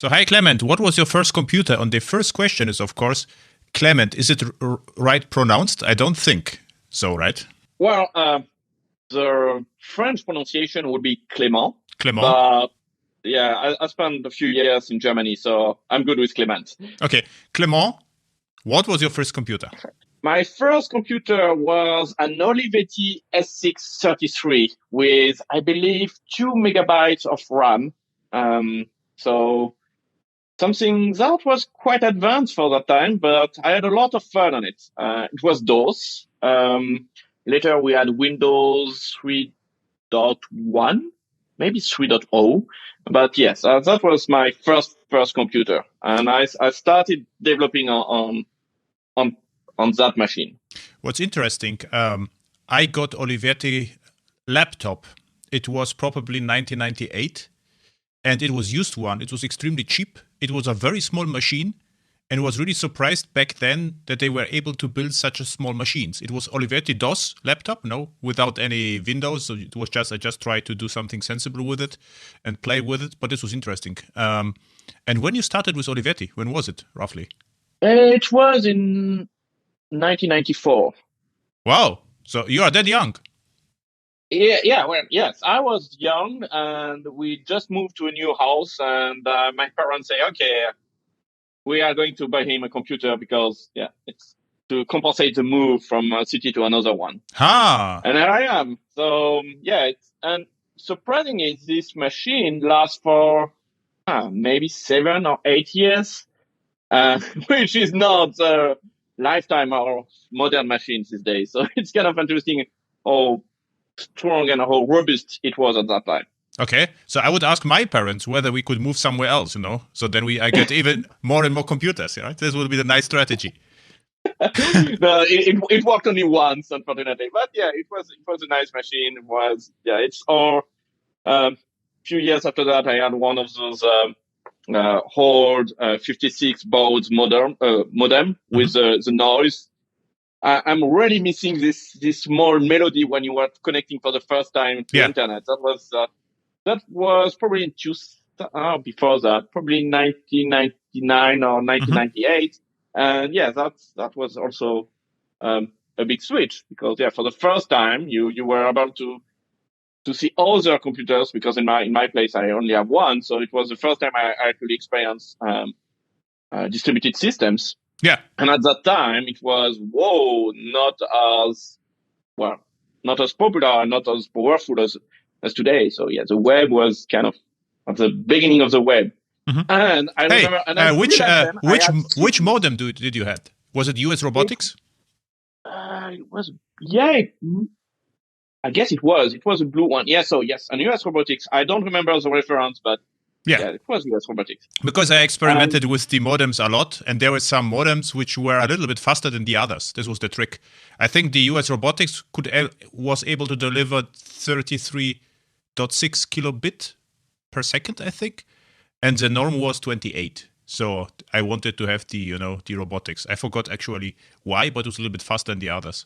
So, hi, Clement. What was your first computer? And the first question is, of course, Clement, is it right pronounced? I don't think so, right? Well, the French pronunciation would be Clément. Clement. But yeah, I spent a few years in Germany, so I'm good with Clement. Okay. Clement, what was your first computer? My first computer was an Olivetti S633 with, I believe, 2 megabytes of RAM. So something that was quite advanced for that time, but I had a lot of fun on it. It was DOS. Later we had Windows 3.1, maybe 3.0. But yes, that was my first computer. And I started developing on that machine. What's interesting, I got Olivetti laptop. It was probably 1998, and it was used one. It was extremely cheap. It was a very small machine, and was really surprised back then that they were able to build such a small machines. It was Olivetti DOS laptop, without any Windows. So it was I just tried to do something sensible with it and play with it. But this was interesting. And when you started with Olivetti, when was it roughly? It was in 1994. Wow. So you are that young. Yeah. Well, yes, I was young, and we just moved to a new house, and my parents say, okay, we are going to buy him a computer because, it's to compensate the move from a city to another one. And here I am. So, and surprisingly, this machine lasts for maybe 7 or 8 years, which is not the lifetime of modern machines these days. So it's kind of interesting how strong and how robust it was at that time. Okay, so I would ask my parents whether we could move somewhere else, so then I get even more and more computers, right? This would be the nice strategy. No, it worked only once, unfortunately, but it was a nice machine. It's all. Few years after that, I had one of those old 56 baud modem with the noise. I'm really missing this small melody when you were connecting for the first time to the internet. That was probably before that, probably 1999 or 1998. And that was also a big switch because for the first time you were able to see other computers, because in my place I only have one, so it was the first time I actually experienced distributed systems. Yeah. And at that time it was not as popular, not as powerful as today. So the web was kind of at the beginning of the web. Mm-hmm. And I remember. Which modem did you have? Was it US Robotics? It was I guess it was. It was a blue one. Yeah, so yes, and US Robotics. I don't remember the reference, but it was US Robotics. Because I experimented with the modems a lot, and there were some modems which were a little bit faster than the others. This was the trick. I think the US Robotics was able to deliver 33.6 kilobit per second, I think, and the norm was 28. So I wanted to have the robotics. I forgot actually why, but it was a little bit faster than the others.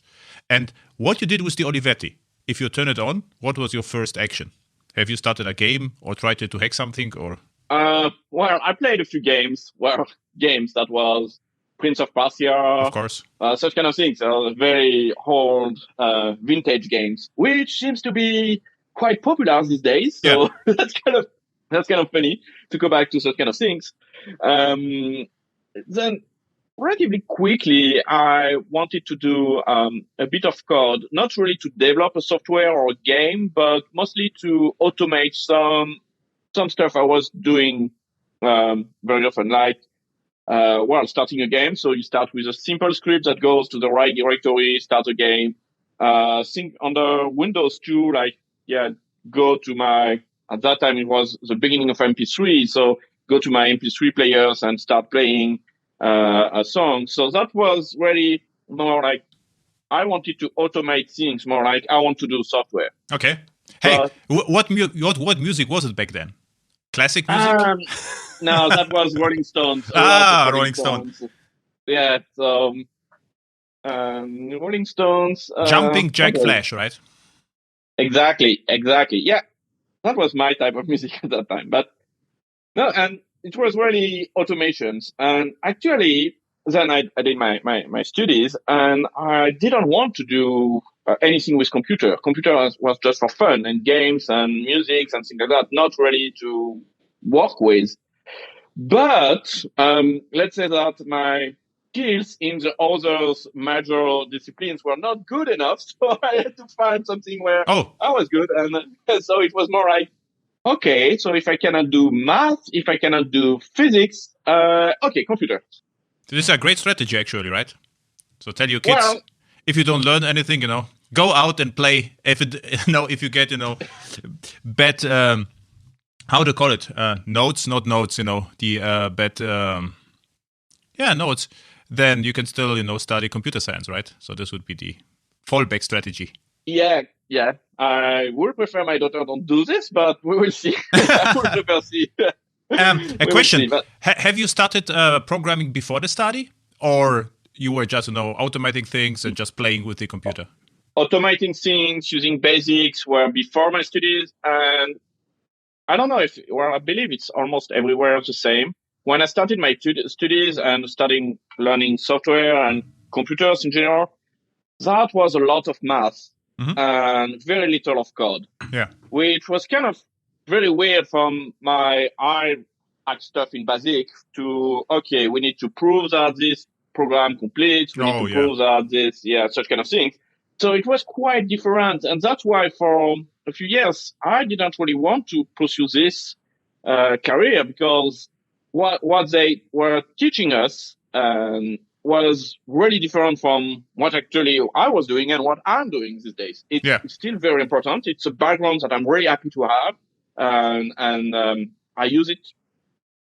And what you did with the Olivetti? If you turn it on, what was your first action? Have you started a game or tried to hack something? Or I played a few games. Games that was Prince of Persia, of course, such kind of things. Very old, vintage games, which seems to be quite popular these days. So that's kind of funny to go back to such kind of things. Then, relatively quickly, I wanted to do a bit of code, not really to develop a software or a game, but mostly to automate some stuff I was doing very often, like starting a game. So you start with a simple script that goes to the right directory, start a game. Think on the Windows too, go to at that time it was the beginning of MP3, so go to my MP3 players and start playing a song. So that was really more like I wanted to automate things, more like I want to do software. Okay. Hey, what music was it back then? Classic music? No, that was Rolling Stones. Rolling Stones. Yeah, so Rolling Stones. Jumping Jack Flash, right? Exactly. Yeah, that was my type of music at that time. But no, and it was really automations. And actually, then I did my studies, and I didn't want to do anything with computer. Computer was just for fun and games and music and things like that, not really to work with. But let's say that my skills in the other major disciplines were not good enough, so I had to find something where I was good. And so it was more like, okay, so if I cannot do math, if I cannot do physics, okay, computer. This is a great strategy, actually, right? So tell your kids, if you don't learn anything, go out and play. If you get, bad, how to call it, notes, not notes, the bad, notes, then you can still, study computer science, right? So this would be the fallback strategy. Yeah. I would prefer my daughter don't do this, but we will see. I would prefer see. A question: have you started programming before the study, or you were just automating things and just playing with the computer? Automating things using basics were before my studies, and I don't know I believe it's almost everywhere the same. When I started my studies and starting learning software and computers in general, that was a lot of math and very little of code. Yeah, which was kind of very weird from I add stuff in BASIC to, okay, we need to prove that this program completes. We need to prove that this, such kind of thing. So it was quite different. And that's why for a few years, I didn't really want to pursue this career, because what they were teaching us was really different from what actually I was doing and what I'm doing these days. It's still very important. It's a background that I'm really happy to have. And I use it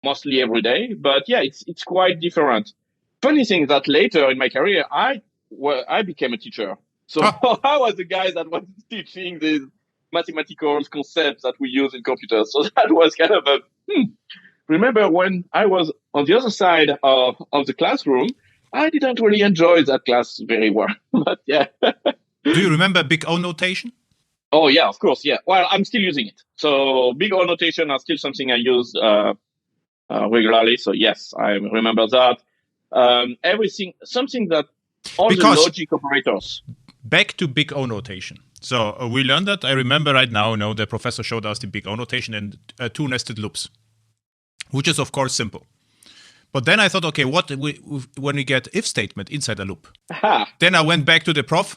mostly every day, but it's quite different. Funny thing is that later in my career, I became a teacher. So I was the guy that was teaching these mathematical concepts that we use in computers. So that was kind of remember when I was on the other side of the classroom, I didn't really enjoy that class very well, but yeah. Do you remember big O notation? Oh, yeah, of course. Yeah. Well, I'm still using it. So big O notation are still something I use regularly. So yes, I remember that. Something that all the logic operators. Back to big O notation. So we learned that. I remember right now, the professor showed us the big O notation and two nested loops, which is, of course, simple. But then I thought, okay, when we get if statement inside a loop? Then I went back to the prof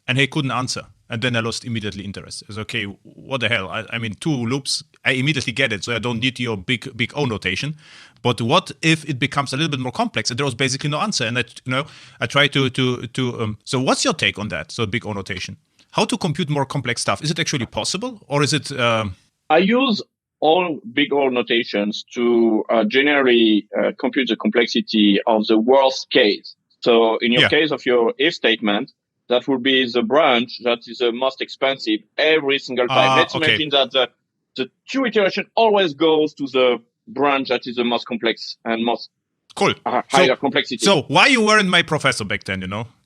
and he couldn't answer. And then I lost immediately interest. It's okay, what the hell? I mean, two loops, I immediately get it. So I don't need your big O notation. But what if it becomes a little bit more complex and there was basically no answer? And I try to so what's your take on that? So big O notation. How to compute more complex stuff? Is it actually possible, or is it? I use all big O notations to generally compute the complexity of the worst case. So in your case of your if statement, that will be the branch that is the most expensive every single time. Let's imagine that the two iteration always goes to the branch that is the most complex and most higher complexity. So why you weren't my professor back then,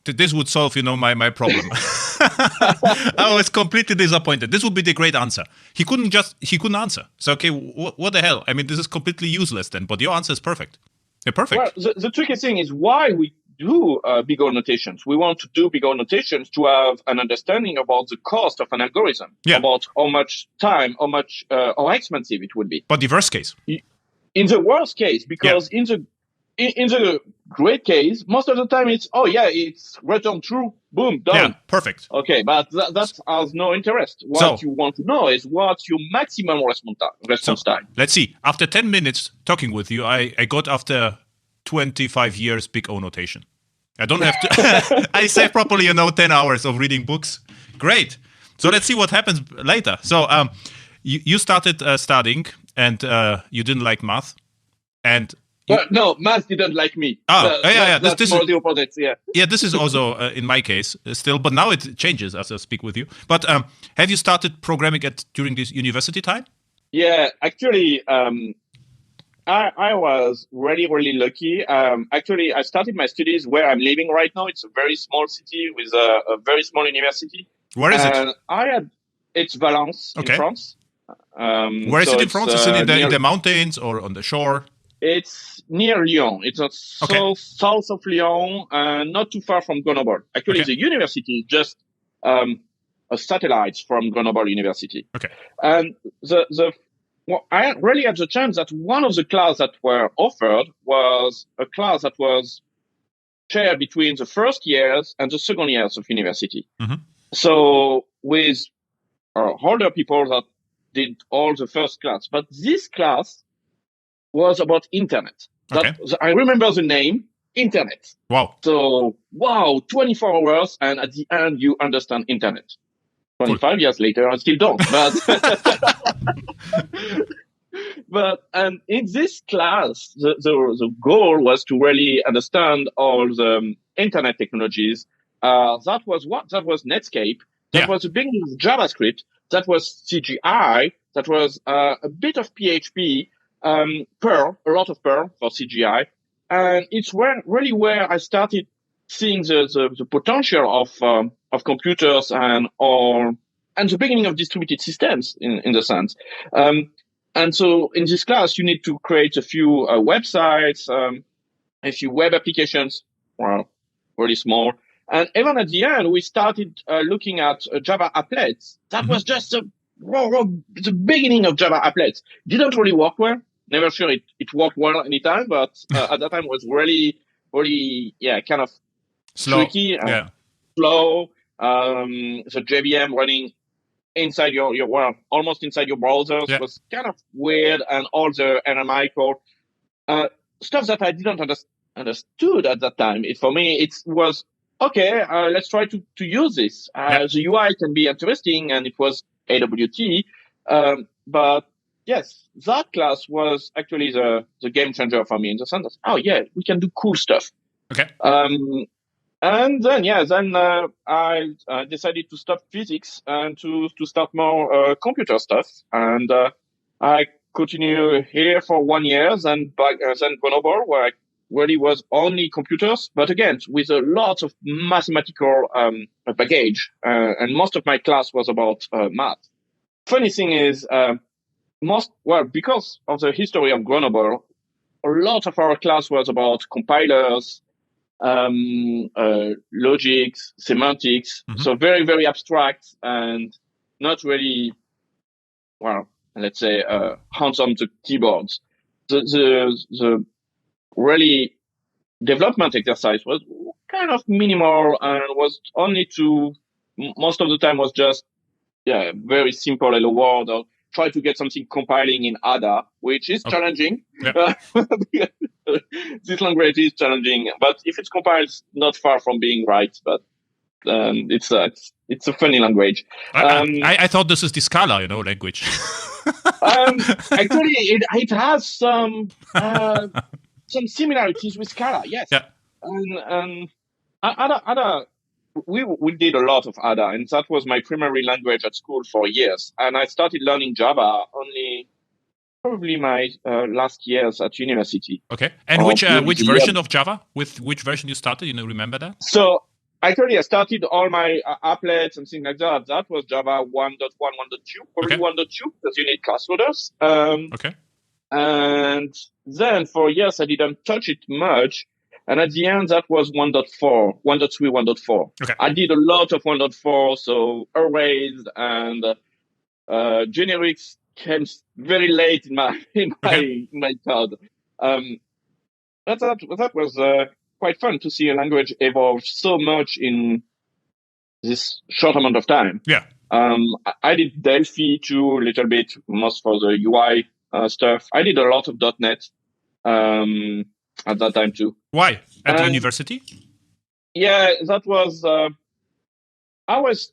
This would solve, my problem. I was completely disappointed. This would be the great answer. He couldn't answer. So, okay, what the hell? I mean, this is completely useless then, but your answer is perfect. They're perfect. Well, the tricky thing is why we do big O notations. We want to do big O notations to have an understanding about the cost of an algorithm, about how much time, how expensive it would be. But the worst case? In the worst case, because in the great case, most of the time it's return true, boom, done. Yeah, perfect. Okay, but that has no interest. What you want to know is what's your maximum response time. Let's see. After 10 minutes talking with you, I got after 25 years big O notation. I don't have to. I save properly, 10 hours of reading books. Great. So let's see what happens later. So you started studying, and you didn't like math, and no, math didn't like me. This is the opposite. Yeah, this is also in my case still, but now it changes as I speak with you. But have you started programming during this university time? Yeah, actually, I was really, really lucky. Actually, I started my studies where I'm living right now. It's a very small city with a very small university. Where is it? It's Valence in France. Where is it in France? Is it in the mountains or on the shore? It's near Lyon. It's south of Lyon, not too far from Grenoble. Actually, the university is just a satellite from Grenoble University. Okay. And I really had the chance that one of the classes that were offered was a class that was shared between the first years and the second years of university. Mm-hmm. So with older people that did all the first class, but this class was about internet. I remember the name, internet. Wow. So, 24 hours, and at the end, you understand internet. 25 years later, I still don't. But in this class, the goal was to really understand all the internet technologies. That was Netscape. That was the beginning of JavaScript. That was CGI. That was a bit of PHP, Perl, a lot of Perl for CGI. And it's really where I started seeing the potential of computers and the beginning of distributed systems in the sense. And so in this class, you need to create a few websites, a few web applications, really small. And even at the end, we started looking at Java Applets. That was just the beginning of Java Applets. Didn't really work well. Never sure it worked well anytime, but at that time was really, kind of tricky and slow. The JVM running inside your almost inside your browsers was kind of weird, and all the NMI code stuff that I didn't understood at that time. For me, it was okay. Let's try to use this. The UI can be interesting, and it was AWT, but yes, that class was actually the game changer for me in the sense that, we can do cool stuff. Okay. And then, I decided to stop physics and to start more computer stuff. And I continue here for 1 year, then Grenoble, where I really was only computers, but again, with a lot of mathematical baggage. And most of my class was about math. Funny thing is, because of the history of Grenoble, a lot of our class was about compilers, logics, semantics. Mm-hmm. So very, very abstract and not really, let's say, hands on the keyboards. The really development exercise was kind of minimal and was only most of the time was just, very simple hello world, or try to get something compiling in Ada, which is challenging. Yeah. This language is challenging, but if it's compiled, it's not far from being right. But it's a funny language. I thought this is the Scala, language. Actually, it has some similarities with Scala. Yes. Yeah. And Ada. We did a lot of Ada, and that was my primary language at school for years. And I started learning Java only probably my last years at university. Okay. And which version of Java? With which version you started? Remember that? So actually, I started all my applets and things like that. That was Java 1.1, 1.2, probably 1.2, because you need class loaders. Okay. And then for years, I didn't touch it much. And at the end, that was 1.4, 1.3, 1.4. Okay. I did a lot of 1.4, so arrays and generics came very late in my code. But that was quite fun to see a language evolve so much in this short amount of time. Yeah. I did Delphi too, a little bit, most for the UI stuff. I did a lot of .NET. At that time too. Why? At the university? Yeah, that was. I was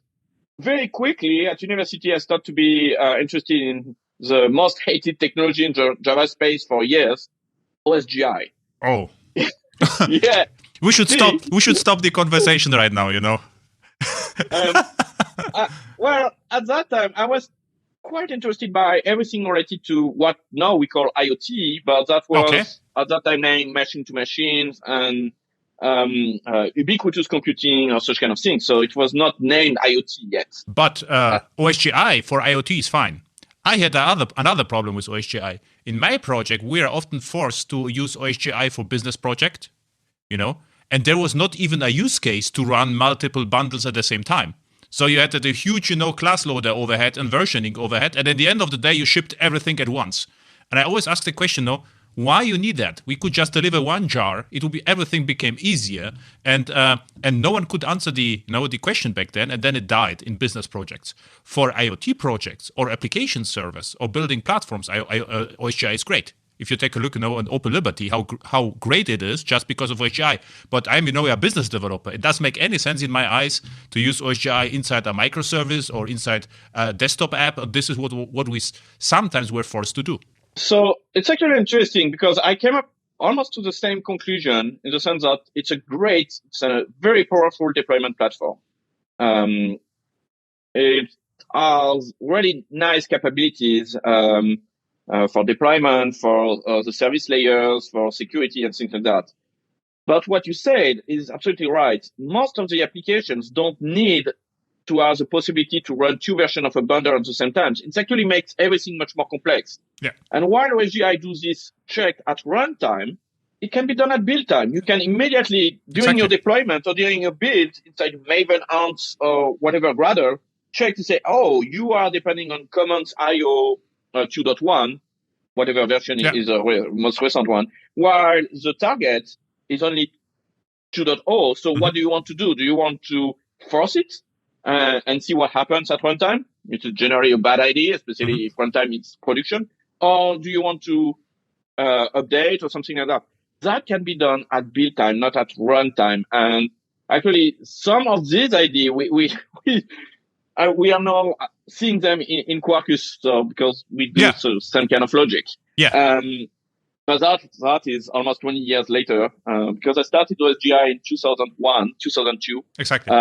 very quickly at university. I started to be interested in the most hated technology in the Java space for years, OSGI. Oh. Yeah. We should stop. We should stop the conversation right now. Well, at that time, I was quite interested by everything related to what now we call IoT, but that was at that time named machine to machines and ubiquitous computing or such kind of things. So it was not named IoT yet. But OSGI for IoT is fine. I had another problem with OSGI. in my project, we are often forced to use OSGI for business project, and there was not even a use case to run multiple bundles at the same time. So you had a huge, class loader overhead and versioning overhead, and at the end of the day, you shipped everything at once. And I always ask the question, why you need that? We could just deliver one jar. It would be everything became easier, and no one could answer the question back then, and then it died in business projects. For IoT projects or application servers or building platforms, OSGI is great. If you take a look, on Open Liberty, how great it is just because of OSGI. But I'm, a business developer. It doesn't make any sense in my eyes to use OSGI inside a microservice or inside a desktop app. This is what we sometimes were forced to do. So it's actually interesting because I came up almost to the same conclusion in the sense that it's a very powerful deployment platform. It has really nice capabilities for deployment, for the service layers, for security and things like that. But what you said is absolutely right. Most of the applications don't need to have the possibility to run two versions of a bundle at the same time. It actually makes everything much more complex. Yeah. And while OSGI does this check at runtime, it can be done at build time. You can immediately, during your deployment or during your build, inside Maven, Ants, or whatever Gradle, check to say, you are depending on Commons IO 2.1, whatever version is the most recent one, while the target is only 2.0. So what do you want to do? Do you want to force it and see what happens at runtime? It's generally a bad idea, especially if runtime is production. Or do you want to update or something like that? That can be done at build time, not at runtime. And actually, some of these ideas, we are now seeing them in Quarkus, because we do some kind of logic. Yeah. But that is almost 20 years later, because I started OSGI in 2002. Exactly.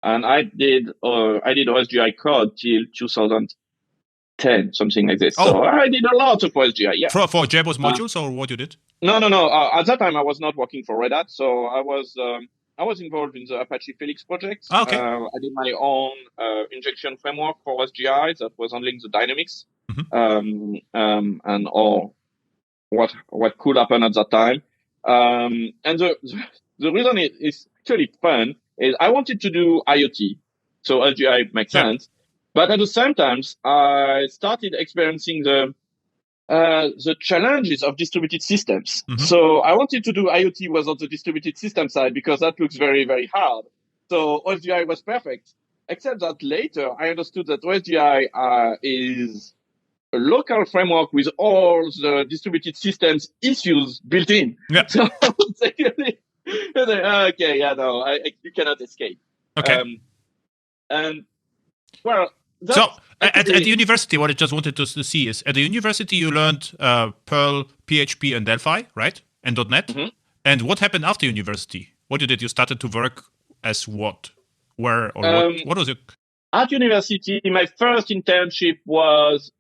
And I did OSGI code till 2010, something like this. So I did a lot of OSGI. Yeah. For JBoss modules or what you did? No. At that time, I was not working for RedHat, so I was involved in the Apache Felix project. Okay. I did my own injection framework for OSGI that was handling the dynamics and all what could happen at that time. And the reason it is actually fun is I wanted to do IoT, so OSGI makes sense. But at the same time, I started experiencing the challenges of distributed systems. So I wanted to do IoT was on the distributed system side because that looks very, very hard. So OSGI was perfect, except that later I understood that OSGI is a local framework with all the distributed systems issues built in. Yeah. So you cannot escape. Okay. And well, so at the university, what I just wanted to see is at the university you learned Perl, PHP, and Delphi, right? And .NET. And what happened after university? What you did? You started to work as what? Where or what was it? At university, my first internship was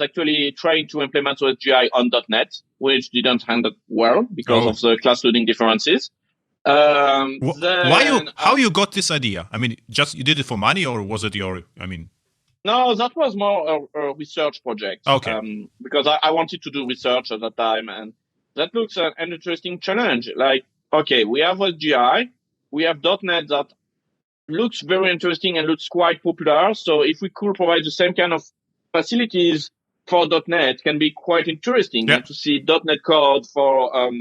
actually trying to implement OSGI on .NET, which didn't end up well because of the class loading differences. How you got this idea? I mean, just you did it for money, or was it your? No, that was more a research project. Okay. Because I wanted to do research at that time, and that looks an interesting challenge. Like, okay, we have OSGI, we have .NET that looks very interesting and looks quite popular. So if we could provide the same kind of facilities for .NET, can be quite interesting to see .NET code for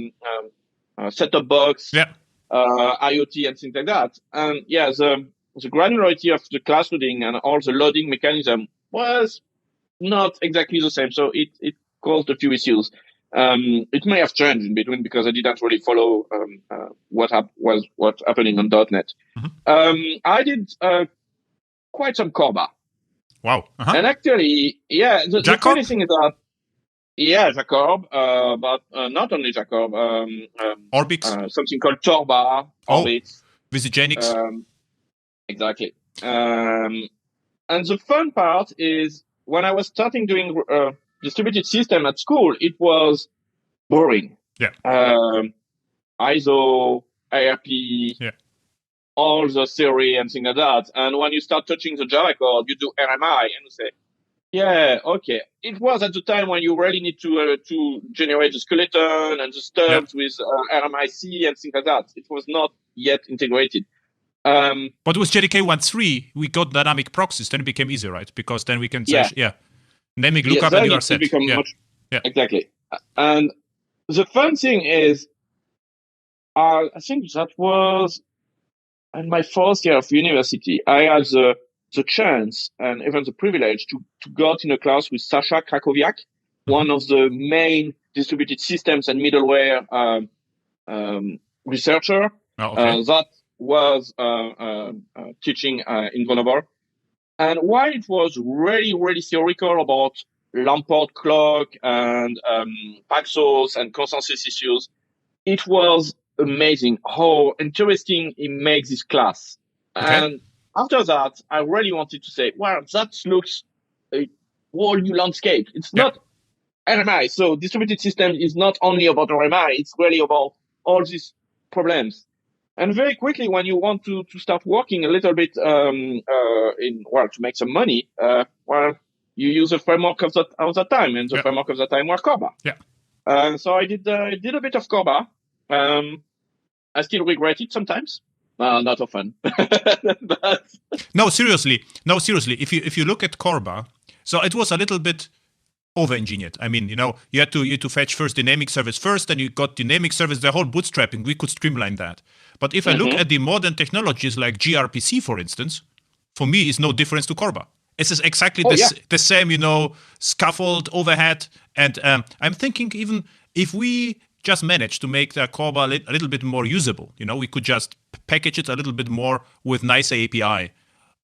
set-top box, IoT, and things like that. And the granularity of the class loading and all the loading mechanism was not exactly the same. So it caused a few issues. It may have changed in between because I didn't really follow what's happening on .NET. I did quite some CORBA. Wow. And actually, the funny thing is that, Jacob, but not only Jacob, Orbix, something called Torba, Orbix, VisiGenix. Exactly. And the fun part is when I was starting doing distributed system at school, it was boring. Yeah. ISO, ARP, all the theory and things like that. And when you start touching the Java code, you do RMI and you say, Yeah, okay. It was at the time when you really need to generate the skeleton and the stubs with RMIC and things like that. It was not yet integrated. But with JDK 1.3, we got dynamic proxies. Then it became easier, right? Because then we can say, dynamic lookup and you are set. Exactly. And the fun thing is, I think that was in my first year of university. I had the chance and even the privilege to go in a class with Sasha Krakowiak, one of the main distributed systems and middleware researcher that was teaching in Grenoble. And while it was really, really theoretical about Lamport clock and Paxos and consensus issues, it was amazing how interesting it makes this class. Okay. And after that, I really wanted to say, well, that looks a whole new landscape. It's not RMI. So distributed system is not only about RMI, it's really about all these problems. And very quickly, when you want to start working a little bit to make some money, you use a framework of that time, and the framework of that time was CORBA. Yeah. So I did a bit of CORBA. I still regret it sometimes. Not often. But No, seriously. If you look at CORBA, so it was a little bit over-engineered. I mean, you had to fetch first dynamic service first, then you got dynamic service, the whole bootstrapping. We could streamline that. But if I look at the modern technologies like gRPC, for instance, for me, is no difference to CORBA. It's exactly the same, scaffold, overhead. And I'm thinking even if we just manage to make the CORBA a little bit more usable, we could just package it a little bit more with nice API.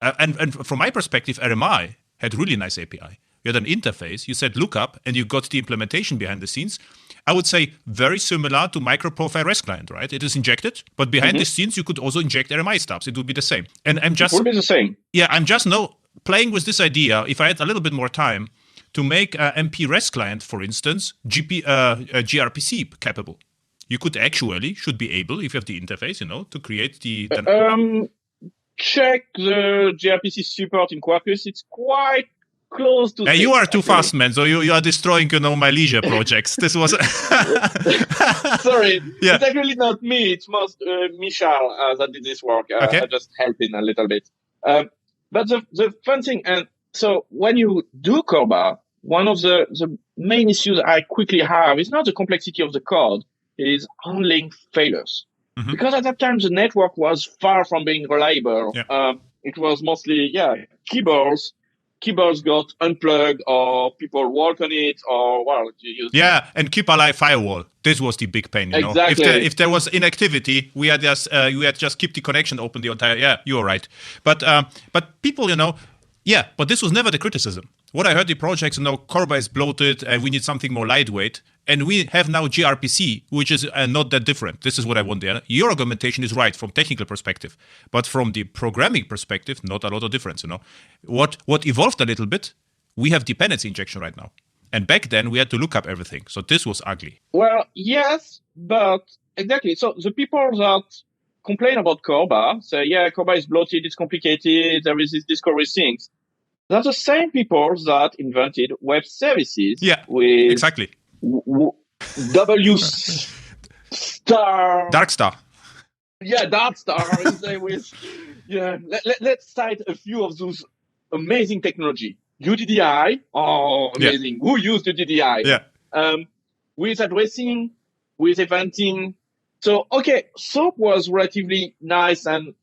And from my perspective, RMI had really nice API. You had an interface, you said lookup, and you got the implementation behind the scenes. I would say very similar to microprofile REST client, right? It is injected, but behind the scenes, you could also inject RMI stubs. It would be the same. And it would be the same. Yeah, I'm just now playing with this idea. If I had a little bit more time to make a MP REST client, for instance, gRPC capable, you should be able, if you have the interface, to create the. Check the gRPC support in Quarkus. It's quite close to. You are too fast, man. So you are destroying, my leisure projects. This was. Sorry, it's actually not me. It's most Michal that did this work. I just helped in a little bit. But the fun thing, and so when you do CORBA, one of the main issues I quickly have is not the complexity of the code, it is handling failures. Because at that time, the network was far from being reliable. It was mostly, keyboards. Keyboards got unplugged or people work on it or, and keep alive firewall. This was the big pain, Exactly. If there was inactivity, we had just keep the connection open the entire, you're right. But people, but this was never the criticism. What I heard the projects, CORBA is bloated and we need something more lightweight. And we have now gRPC, which is not that different. This is what I want there. Your argumentation is right from technical perspective. But from the programming perspective, not a lot of difference, What evolved a little bit, we have dependency injection right now. And back then, we had to look up everything. So this was ugly. Well, yes, but exactly. So the people that complain about CORBA say, CORBA is bloated, it's complicated, there is this discovery things. They're the same people that invented web services. Yeah, with exactly. W star. Dark star. Yeah, Dark star. Let's cite a few of those amazing technology. UDDI. Oh, amazing. Who used UDDI? Yeah. With addressing, with eventing. So, SOAP was relatively nice and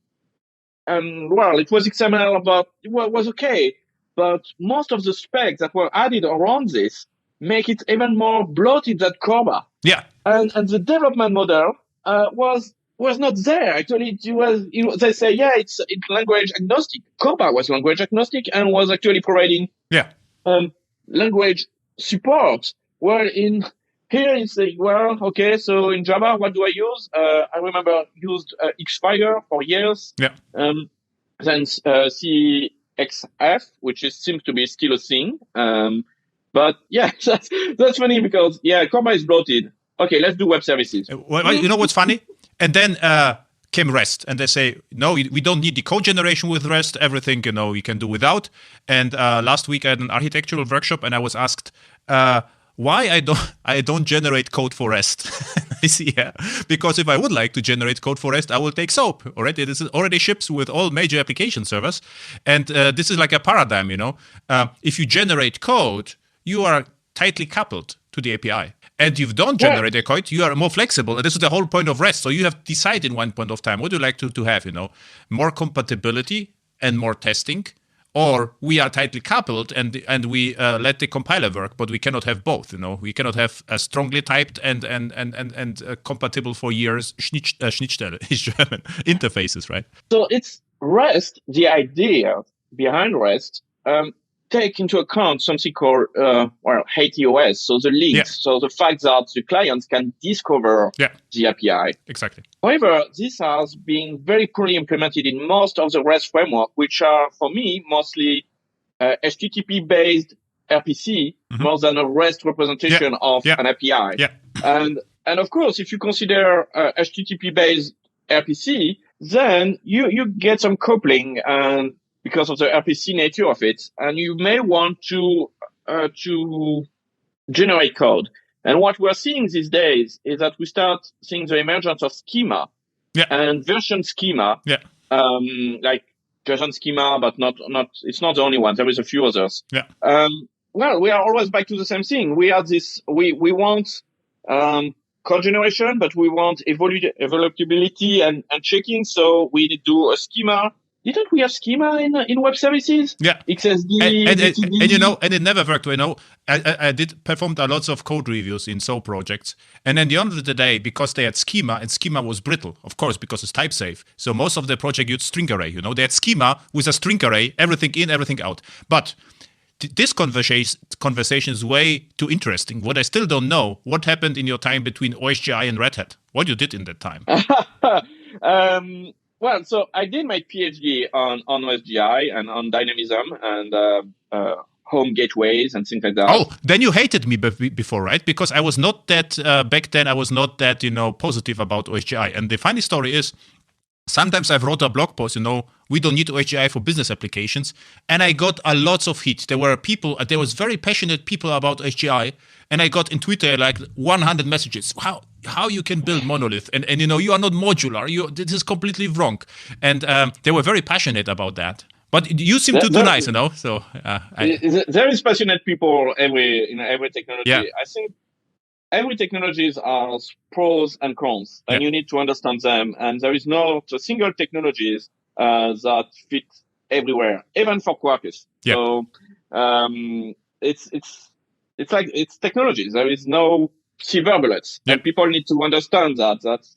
it was XML, but it was okay. But most of the specs that were added around this make it even more bloated than CORBA. Yeah. And the development model was not there. Actually, they say, it's language agnostic. CORBA was language agnostic and was actually providing language support. Well, here it's so in Java, what do I use? I remember used Xfire for years. Yeah. Then CXF, which seems to be still a thing. But that's funny because CORBA is bloated. Okay, let's do web services. Well, you know what's funny? And then came REST, and they say, no, we don't need the code generation with REST. Everything, we can do without. And last week I had an architectural workshop, and I was asked why I don't generate code for REST. I see, yeah, because if I would like to generate code for REST, I will take SOAP. Already, this already ships with all major application servers, and this is like a paradigm. If you generate code, you are tightly coupled to the API. And you don't generate a code, you are more flexible. And this is the whole point of REST. So you have decided in one point of time, what do you like to have, more compatibility and more testing, or we are tightly coupled and we let the compiler work, but we cannot have both, We cannot have a strongly typed and compatible for years Schnittstelle is German interfaces, right? So it's REST, the idea behind REST, take into account something called HTOS, so the links, so the fact that the clients can discover the API. Exactly. However, this has been very poorly implemented in most of the REST framework, which are, for me, mostly HTTP-based RPC more than a REST representation of an API. Yeah. And of course, if you consider HTTP-based RPC, then you get some coupling and because of the RPC nature of it, and you may want to generate code. And what we're seeing these days is that we start seeing the emergence of schema and version schema, like version schema, but not. It's not the only one. There is a few others. Yeah. Well, we are always back to the same thing. We have this. We want code generation, but we want evaluability and checking. So we do a schema. Didn't we have schema in web services? Yeah. XSD, and it never worked. I did performed a lots of code reviews in SO projects, and at the end of the day, because they had schema, and schema was brittle, of course, because it's type safe. So most of the project used string array. They had schema with a string array, everything in, everything out. But this conversation is way too interesting. What I still don't know, what happened in your time between OSGI and RedHat? What you did in that time? Well, so I did my PhD on OSGI and on dynamism and home gateways and things like that. Oh, then you hated me before, right? Because I was not that, back then I was not that, positive about OSGI. And the funny story is, sometimes I've wrote a blog post, we don't need OSGI for business applications. And I got a lots of heat. There was very passionate people about OSGI. And I got in Twitter like 100 messages. How you can build monolith and you are not modular. This is completely wrong. And they were very passionate about that. But you seem to do nice, So there is passionate people in every technology. Yeah. I think every technology has pros and cons, and you need to understand them. And there is no single technologies that fit everywhere, even for Quarkus. Yeah. So it's technology. There is no silver bullets, and people need to understand that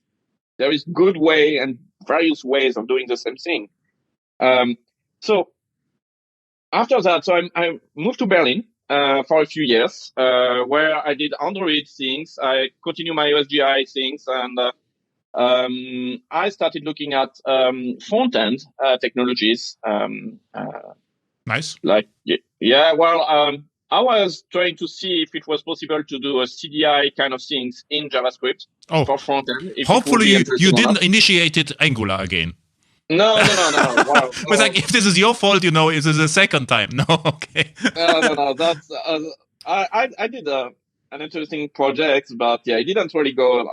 there is good way and various ways of doing the same thing. So after that, I moved to Berlin for a few years, where I did Android things. I continued my OSGI things, and I started looking at front-end technologies. Nice. I was trying to see if it was possible to do a CDI kind of things in JavaScript for front-end. Hopefully you didn't initiate it Angular again. No. Wow, but if this is your fault, is this the second time? No, okay. No. That's I did an interesting project, but it didn't really go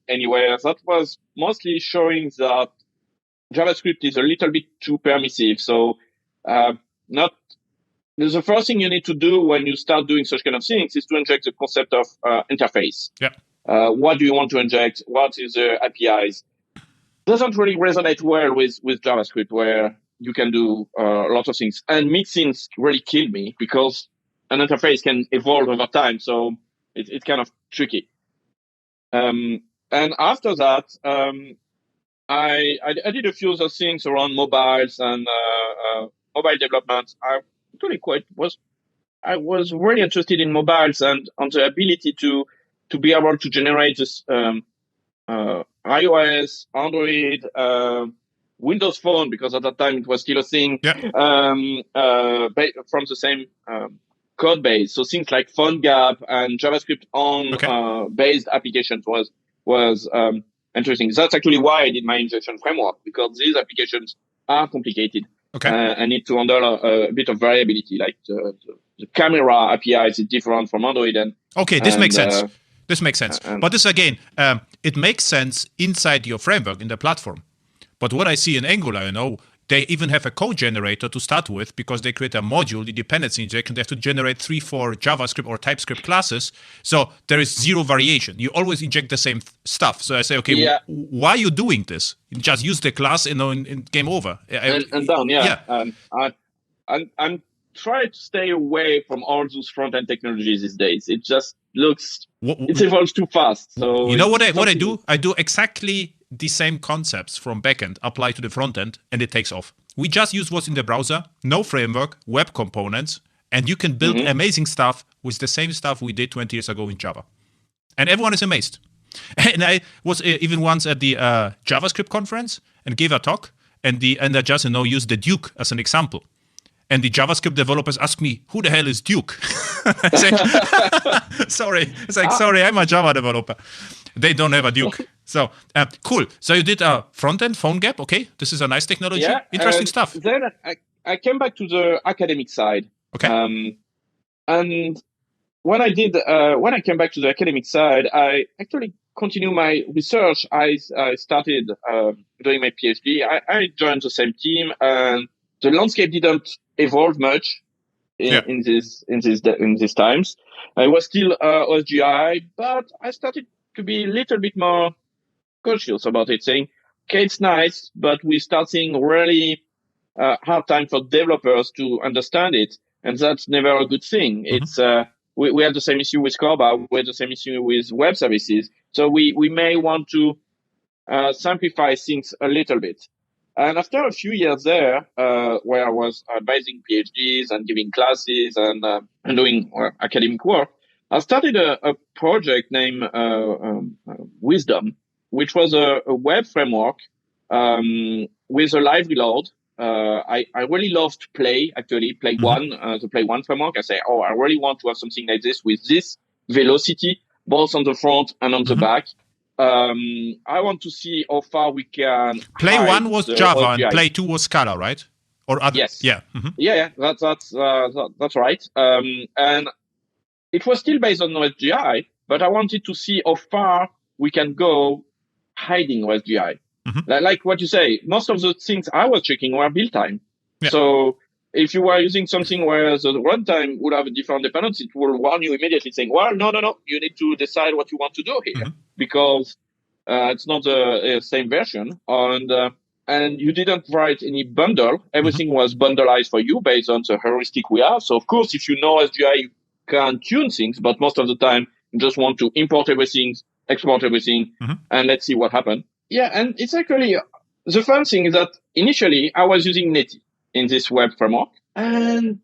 anywhere. That was mostly showing that JavaScript is a little bit too permissive. So the first thing you need to do when you start doing such kind of things is to inject the concept of interface. Yeah. What do you want to inject? What is the APIs? Doesn't really resonate well with JavaScript, where you can do lots of things. And mixins really killed me because an interface can evolve over time, so it's kind of tricky. And after that, I did a few other things around mobiles and mobile development. I was really interested in mobiles and on the ability to be able to generate this iOS, Android, Windows Phone, because at that time it was still a thing, from the same code base. So things like PhoneGap and JavaScript on based applications was interesting. That's actually why I did my injection framework, because these applications are complicated. Okay. I need to handle a bit of variability, like the camera API is different from Android. Okay, this makes sense. This makes sense. But this again, it makes sense inside your framework in the platform. But what I see in Angular, they even have a code generator to start with because they create a module, the dependency injection. They have to generate 3-4 JavaScript or TypeScript classes. So there is zero variation. You always inject the same stuff. So I say, okay, why are you doing this? You just use the class and game over. And done, yeah. I'm trying to stay away from all those front-end technologies these days. It just looks, it evolves too fast. So you know what I do? I do exactly the same concepts from backend apply to the front end, and it takes off. We just use what's in the browser, no framework, web components, and you can build amazing stuff with the same stuff we did 20 years ago in Java. And everyone is amazed. And I was even once at the JavaScript conference and gave a talk, and I just used the Duke as an example. And the JavaScript developers ask me, who the hell is Duke? I say, sorry. It's like, sorry, I'm a Java developer. They don't have a Duke. So, cool. So you did a front-end phone gap. Okay, this is a nice technology. Yeah, interesting stuff. Then I came back to the academic side. Okay. And when I came back to the academic side, I actually continued my research. I started doing my PhD. I joined the same team, and the landscape didn't evolve much in these times. I was still OSGI, but I started to be a little bit more cautious about it, saying, okay, it's nice, but we start seeing really hard time for developers to understand it, and that's never a good thing. It's we had the same issue with CORBA, we had the same issue with web services, so we may want to simplify things a little bit. And after a few years there, where I was advising PhDs and giving classes and doing academic work, I started a project named Wisdom, which was a web framework with a live reload. I really loved Play, actually, Play One, the Play One framework. I say, I really want to have something like this with this velocity, both on the front and on the back. I want to see how far we can. Play One was Java OSGI. And Play 2 was Scala, right? Or other? Yes. Yeah. Yeah. That's right. And it was still based on OSGI, but I wanted to see how far we can go hiding OSGI. Like what you say, most of the things I was checking were build time. Yeah. So if you were using something where the runtime would have a different dependency, it will warn you immediately saying, well, no, you need to decide what you want to do here because it's not the same version. And you didn't write any bundle. Everything was bundleized for you based on the heuristic we have. So of course, if you know OSGI, you can tune things, but most of the time you just want to import everything, export everything, and let's see what happens. Yeah, and it's actually the fun thing is that initially I was using Netty in this web framework, and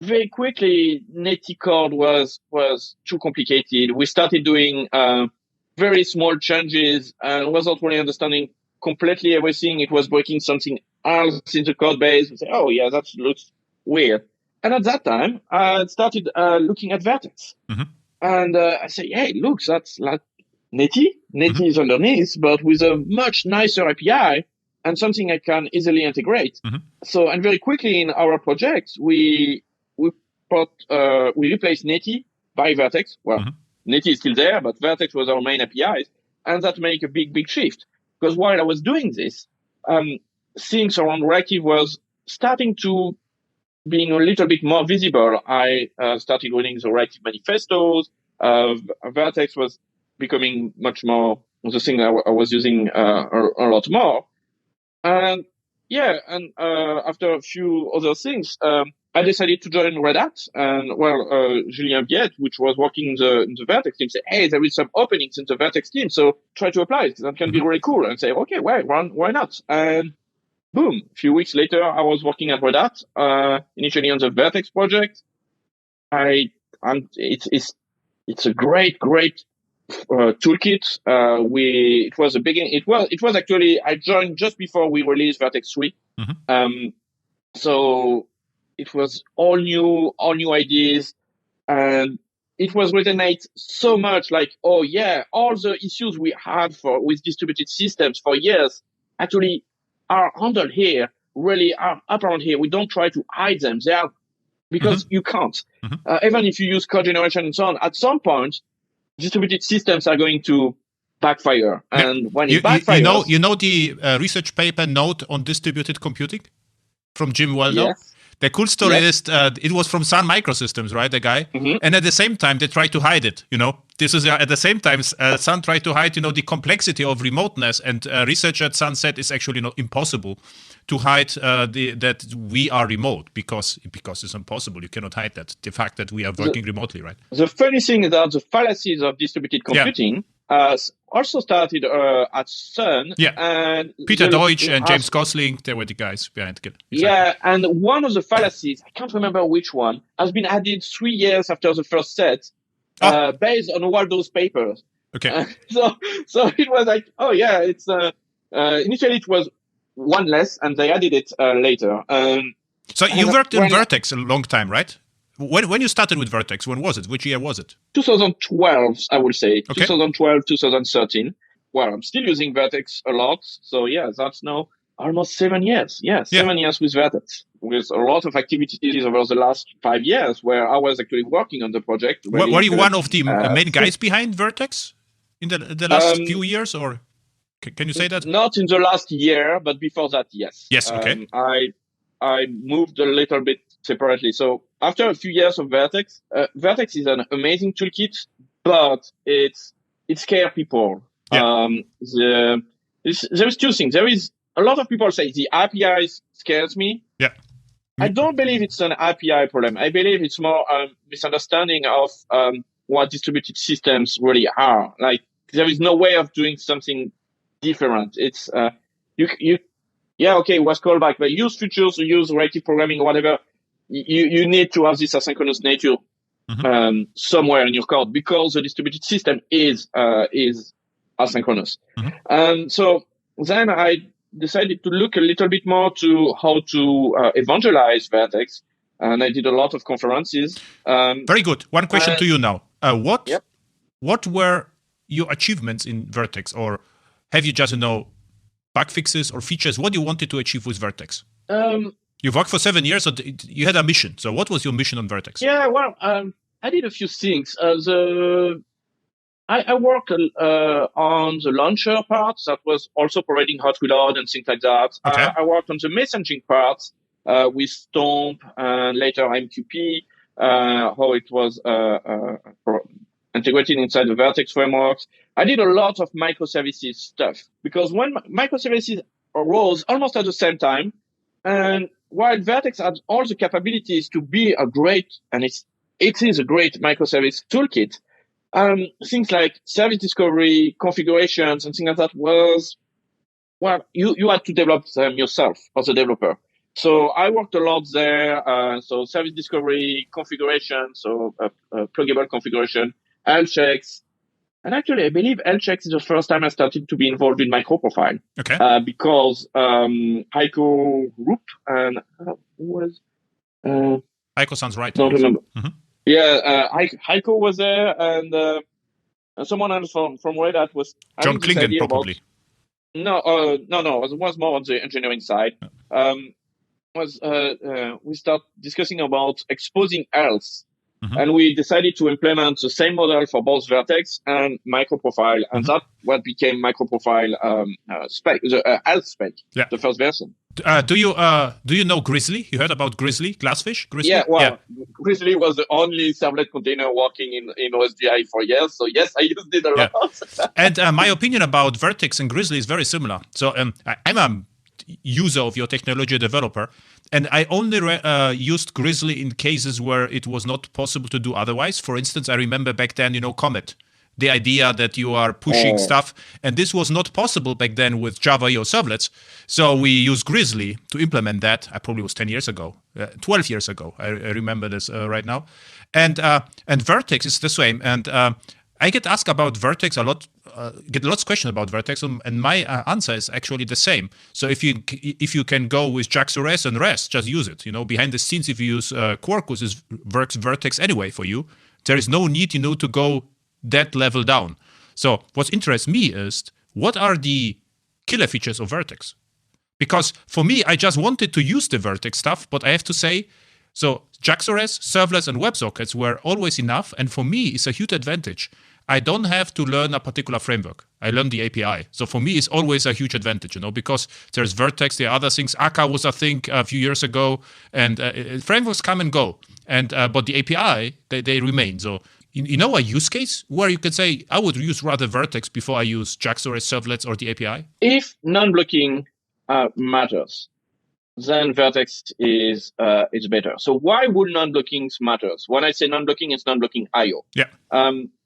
very quickly Netty code was too complicated. We started doing very small changes and wasn't really understanding completely everything. It was breaking something else in the code base. We say, oh yeah, that looks weird. And at that time, I started looking at Vert.x, and I say, hey, look, that's like Netty. Netty is underneath, but with a much nicer API and something I can easily integrate. So, and very quickly in our project, we replaced Netty by Vert.x. Well, Netty is still there, but Vert.x was our main API, and that made a big shift. Because while I was doing this, things around Reactive was starting to being a little bit more visible. I started reading the Reactive manifestos. Vert.x was becoming much more the thing I was using a lot more. And after a few other things, I decided to join RedHat. And Julien Viette, which was working in the Vert.x team, said, hey, there is some openings in the Vert.x team, so try to apply. That can be really cool. And say, okay, why not? And boom, a few weeks later, I was working at RedHat, initially on the Vert.x project. It's a great toolkit. It was a beginning. It was actually, I joined just before we released Vert.x 3. So it was all new ideas. And it was resonate so much like, oh yeah, all the issues we had with distributed systems for years actually are handled here, really are apparent here. We don't try to hide them. They are, because you can't. Even if you use code generation and so on, at some point, distributed systems are going to backfire. And when it backfires... You know the research paper note on distributed computing from Jim Waldo? Yes. The cool story is it was from Sun Microsystems, right, the guy? And at the same time, they tried to hide it, This is at the same time, Sun tried to hide, the complexity of remoteness. And research at Sun said it's actually impossible to hide that we are remote because it's impossible. You cannot hide that, the fact that we are working remotely, right? The funny thing is that the fallacies of distributed computing also started at Sun. Yeah. And Peter Deutsch and James Gosling, they were the guys behind it. Exactly. Yeah, and one of the fallacies, I can't remember which one, has been added 3 years after the first set, based on Waldo's papers. Okay. So it was like, oh yeah, it's initially it was one less, and they added it later. So you worked in Vert.x a long time, right? When you started with Vert.x, when was it? Which year was it? 2012, I would say. Okay. 2012, 2013. Well, I'm still using Vert.x a lot. So yeah, that's now almost 7 years. Yeah, 7 years with Vert.x, with a lot of activities over the last 5 years where I was actually working on the project. Really were you one of the main guys behind Vert.x in the last few years, or can you say that? Not in the last year, but before that, yes. Yes, okay. I moved a little bit separately. So after a few years of Vert.x, Vert.x is an amazing toolkit, but it scares people. Yeah. There's two things. There is a lot of people say the APIs scares me. Yeah. I don't believe it's an API problem. I believe it's more a misunderstanding of what distributed systems really are. Like, there is no way of doing something different. It's it was callback, but use features, use reactive programming, whatever. You need to have this asynchronous nature somewhere in your code because the distributed system is asynchronous. So then I decided to look a little bit more to how to evangelize Vert.x, and I did a lot of conferences. Very good. One question to you now. What were your achievements in Vert.x, or have you just bug fixes or features? What you wanted to achieve with Vert.x? You worked for 7 years, so you had a mission. So what was your mission on Vert.x? Yeah, well, I did a few things. I worked on the launcher part that was also providing hot reload and things like that. Okay. I worked on the messaging part with Stomp and later MQP, how it was integrated inside the Vert.x frameworks. I did a lot of microservices stuff because when microservices arose almost at the same time, and while Vert.x had all the capabilities to be a great, and it is a great microservice toolkit, things like service discovery, configurations, and things like that you had to develop them yourself as a developer. So I worked a lot there. So service discovery, configuration, so pluggable configuration, health checks. And actually, I believe health checks is the first time I started to be involved in microprofile. Okay. Because Heiko Rupp and who was Heiko sounds right. Don't remember. Yeah, Heiko was there, and someone else from RedHat was John Klingen, probably. No. It was more on the engineering side. We start discussing about exposing else, and we decided to implement the same model for both Vert.x and microprofile, and that what became microprofile spec, the else spec, the first version. Do you know Grizzly? You heard about Grizzly, Glassfish? Grizzly? Yeah, Grizzly was the only servlet container working in OSGI for years. So yes, I used it a lot. And my opinion about Vert.x and Grizzly is very similar. So I'm a user of your technology, developer, and I only used Grizzly in cases where it was not possible to do otherwise. For instance, I remember back then, Comet. The idea that you are pushing stuff, and this was not possible back then with Java or servlets. So we used Grizzly to implement that. I probably was 10 years ago, 12 years ago. I remember this right now. And Vert.x is the same. And I get asked about Vert.x a lot, get lots of questions about Vert.x, and my answer is actually the same. So if you can go with JAX-RS and REST, just use it. Behind the scenes, if you use Quarkus, it works Vert.x anyway for you. there is no need, to go that level down. So what interests me is, what are the killer features of Vert.x? Because for me, I just wanted to use the Vert.x stuff, but I have to say, so JavaScript, servlets, and WebSockets were always enough. And for me, it's a huge advantage. I don't have to learn a particular framework. I learn the API. So for me, it's always a huge advantage, because there's Vert.x, there are other things. Akka was, I think, a few years ago. And frameworks come and go. And but the API, they remain. So a use case where you can say, I would use rather Vert.x before I use JavaScript, servlets, or the API? If non-blocking matters, then Vert.x is better. So why would non-blocking matters? When I say non-blocking, it's non-blocking I/O. Yeah.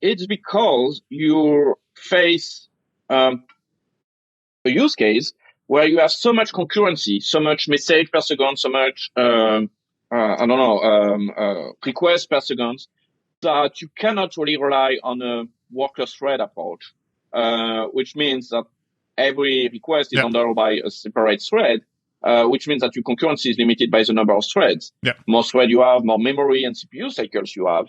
It's because you face a use case where you have so much concurrency, so much message per second, so much request per second, that you cannot really rely on a worker thread approach, which means that every request is handled by a separate thread. Which means that your concurrency is limited by the number of threads. Yeah. More thread you have, more memory and CPU cycles you have,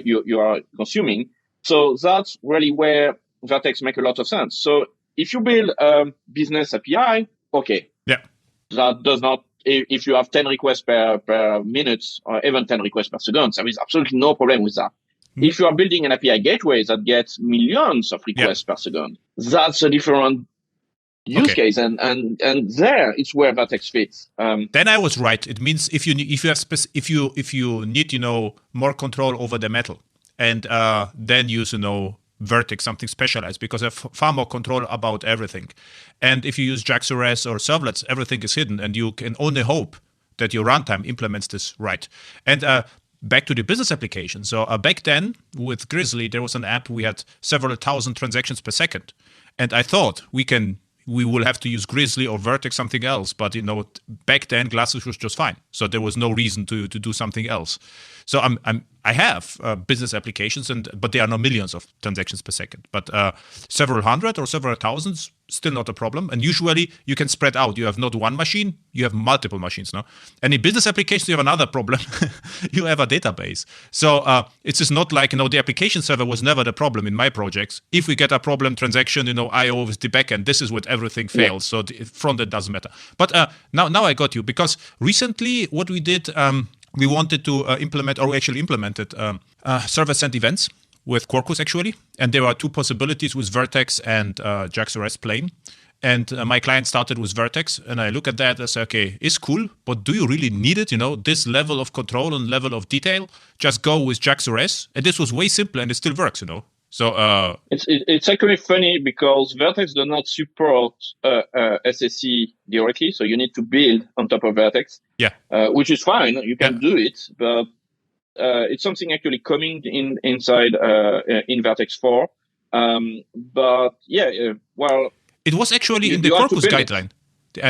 you are consuming. So that's really where Vert.x make a lot of sense. So if you build a business API, okay. Yeah. That does not, if you have 10 requests per minute or even 10 requests per second, there is absolutely no problem with that. If you are building an API gateway that gets millions of requests per second, that's a different use case, and there it's where Vert.x fits. Then I was right. It means if you need more control over the metal, and then use Vert.x, something specialized, because I have far more control about everything. And if you use JavaScript or servlets, everything is hidden, and you can only hope that your runtime implements this right. And back to the business application. So back then with Grizzly, there was an app. We had several thousand transactions per second, and I thought we will have to use Grizzly or Vert.x, something else. But, back then, Glasses was just fine. So there was no reason to do something else. So I have business applications, but there are no millions of transactions per second. But several hundred or several thousands, still not a problem. And usually you can spread out. You have not one machine, you have multiple machines now. And in business applications, you have another problem. You have a database. So it's just not like, the application server was never the problem in my projects. If we get a problem transaction, I/O with the backend, this is what everything fails. So the front end doesn't matter. But now I got you, because recently what we did, we wanted to implement, or we actually implemented server-sent events with Quarkus, actually. And there are two possibilities with Vert.x and JavaScript plain. And my client started with Vert.x, and I look at that and say, okay, it's cool, but do you really need it? This level of control and level of detail? Just go with JavaScript. And this was way simpler, and it still works, So it's actually funny because Vert.x does not support SSE directly, so you need to build on top of Vert.x. Yeah, which is fine. You can do it, but it's something actually coming inside in Vert.x 4. It was actually in the Quarkus guideline.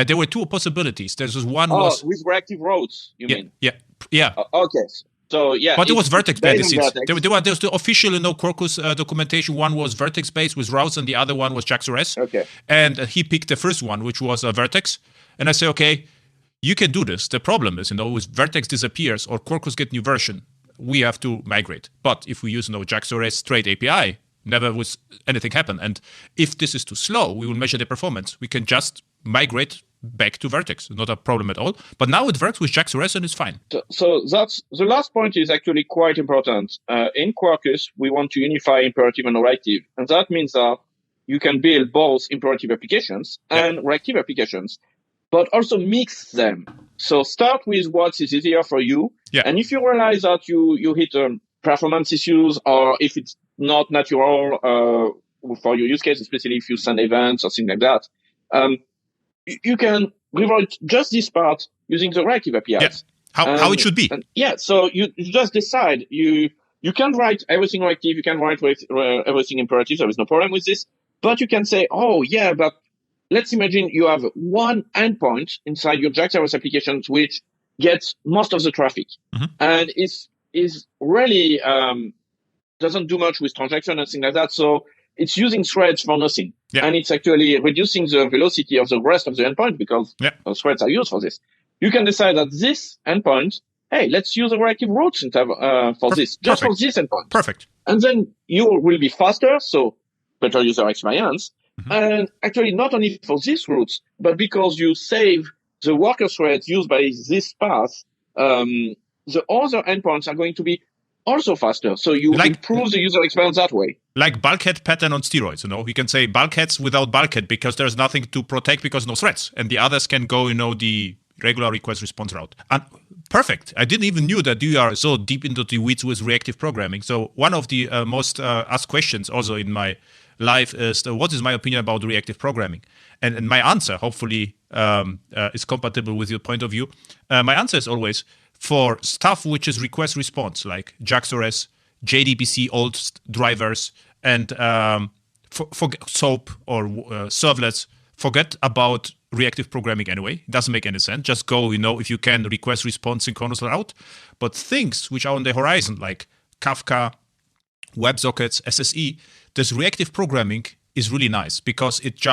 There were two possibilities. There was one was with reactive roads. You mean? Yeah. Okay. So but it was Vert.x based. There was the official, Quarkus documentation. One was Vert.x based with routes, and the other one was JavaScript. Okay. And he picked the first one, which was Vert.x. And I say, okay, you can do this. The problem is, with Vert.x disappears or Quarkus get new version, we have to migrate. But if we use JavaScript straight API, never was anything happen. And if this is too slow, we will measure the performance. We can just migrate back to Vert.x. Not a problem at all. But now it works with JavaScript and it's fine. So that's the last point is actually quite important. In Quarkus, we want to unify imperative and reactive. And that means that you can build both imperative applications and reactive applications, but also mix them. So start with what is easier for you. Yeah. And if you realize that you hit performance issues, or if it's not natural for your use case, especially if you send events or things like that, you can rewrite just this part using the reactive APIs. Yeah. How it should be. So you just decide. You can write everything reactive, you can write everything imperative, there is no problem with this. But you can say, but let's imagine you have one endpoint inside your JavaScript applications which gets most of the traffic. Mm-hmm. And is really doesn't do much with transaction and things like that. So it's using threads for nothing. Yeah. And it's actually reducing the velocity of the rest of the endpoint because threads are used for this. You can decide that this endpoint hey, let's use a reactive routes for this, just for this endpoint. Perfect. And then you will be faster, so better user experience. And actually, not only for these routes, but because you save the worker thread used by this path, the other endpoints are going to be also faster. So you improve the user experience that way. Like bulkhead pattern on steroids, you can say bulkheads without bulkhead because there's nothing to protect because no threads. And the others can go, the regular request response route. And perfect. I didn't even knew that you are so deep into the weeds with reactive programming. So one of the most asked questions also in my life is, what is my opinion about reactive programming? And my answer, hopefully, is compatible with your point of view. My answer is always for stuff which is request response, like JAX-RS, JDBC, old drivers, and for SOAP or servlets, forget about reactive programming anyway. It doesn't make any sense. Just go, if you can, request response synchronous route. But things which are on the horizon, like Kafka, WebSockets, SSE, this reactive programming is really nice because it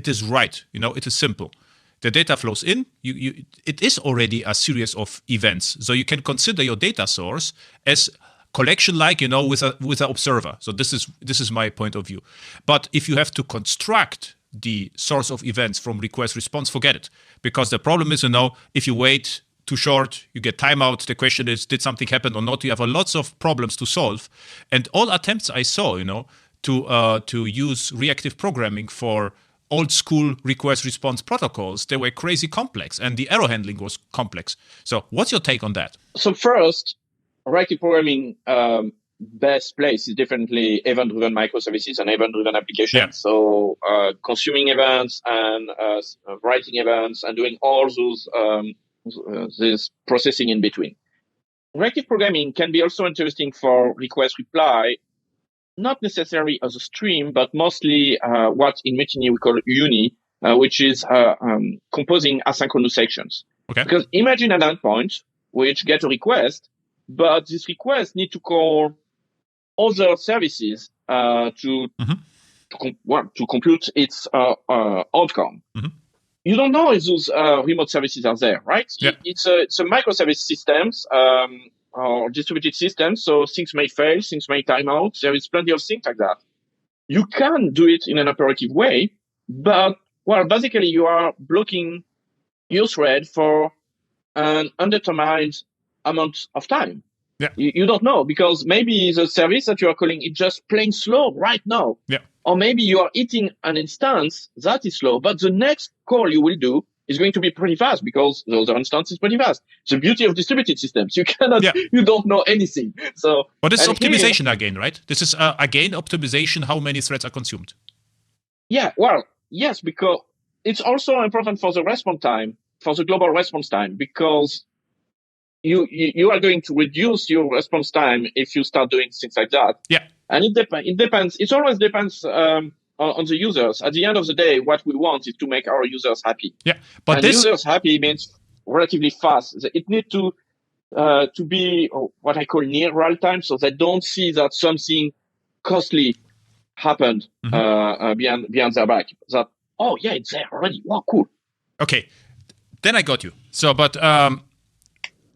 is right. It is simple. The data flows in. It is already a series of events. So you can consider your data source as collection, like with an observer. So this is my point of view. But if you have to construct the source of events from request response, forget it. Because the problem is, if you wait too short, you get timeout. The question is, did something happen or not? You have lots of problems to solve. And all attempts I saw, to use reactive programming for old school request response protocols, they were crazy complex and the error handling was complex. So what's your take on that? So first, reactive programming best place is definitely event-driven microservices and event-driven applications. Yeah. So consuming events and writing events and doing all those this processing in between. Reactive programming can be also interesting for request reply, not necessarily as a stream, but mostly what in Mutiny we call uni, which is composing asynchronous sections. Okay. Because imagine an endpoint which get a request, but this request need to call other services to compute its outcome. Mm-hmm. You don't know if those remote services are there, right? Yeah. It's a microservice systems or distributed systems, so things may fail, things may time out. There is plenty of things like that. You can do it in an operative way, but basically you are blocking your thread for an undetermined amount of time. Yeah. You don't know, because maybe the service that you are calling is just plain slow right now. Yeah. Or maybe you are eating an instance that is slow, but the next call you will do is going to be pretty fast because the other instance is pretty fast. The beauty of distributed systems, you don't know anything. So, but this is optimization again, right? This is again optimization, how many threads are consumed. Yeah, well, yes, because it's also important for the response time, for the global response time, because you are going to reduce your response time if you start doing things like that. Yeah. And it depends. It always depends on the users. At the end of the day, what we want is to make our users happy. Yeah, but users happy means relatively fast. It needs to be what I call near real time, so they don't see that something costly happened behind their back. That it's there already. Wow, cool. Okay, then I got you. So, but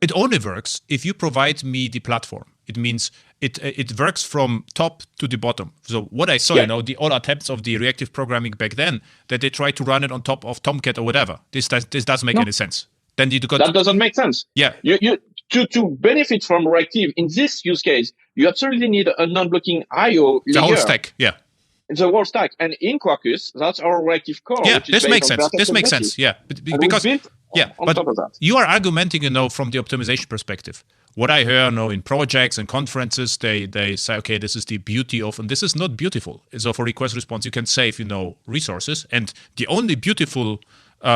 it only works if you provide me the platform. It means it works from top to the bottom. So what I saw, all attempts of the reactive programming back then, that they try to run it on top of Tomcat or whatever. This doesn't make any sense. Then that doesn't make sense. Yeah. You to benefit from reactive in this use case, you absolutely need a non-blocking I/O layer. The whole stack. Yeah. The whole stack, and in Quarkus, that's our reactive core. Yeah, this makes sense. This makes sense. Yeah, because but top of that. You are argumenting, from the optimization perspective. What I hear, in projects and conferences, they say, okay, this is the beauty of, and this is not beautiful. So for request response, you can save, resources, and the only beautiful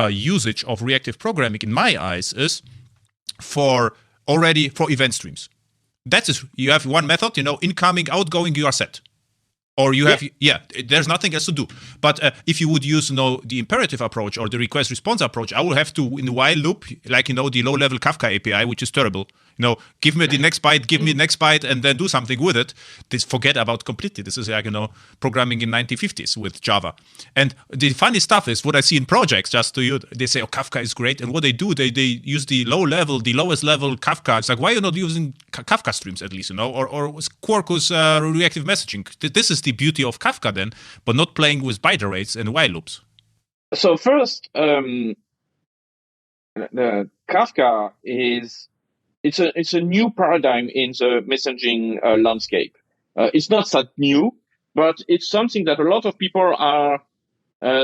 usage of reactive programming, in my eyes, is for event streams. That is, you have one method, incoming, outgoing, you are set. Or you have, there's nothing else to do. But if you would use, the imperative approach or the request response approach, I will have to, in the while loop, like, the low-level Kafka API, which is terrible. Give me the next byte, and then do something with it. This forget about completely. This is like, programming in 1950s with Java. And the funny stuff is what I see in projects, they say, oh, Kafka is great. And what they do, they use the lowest level Kafka. It's like, why are you not using Kafka streams at least, or Quarkus reactive messaging? This is the beauty of Kafka then, but not playing with byte arrays and while loops. So first, the Kafka it's a new paradigm in the messaging landscape. It's not that new, but it's something that a lot of people are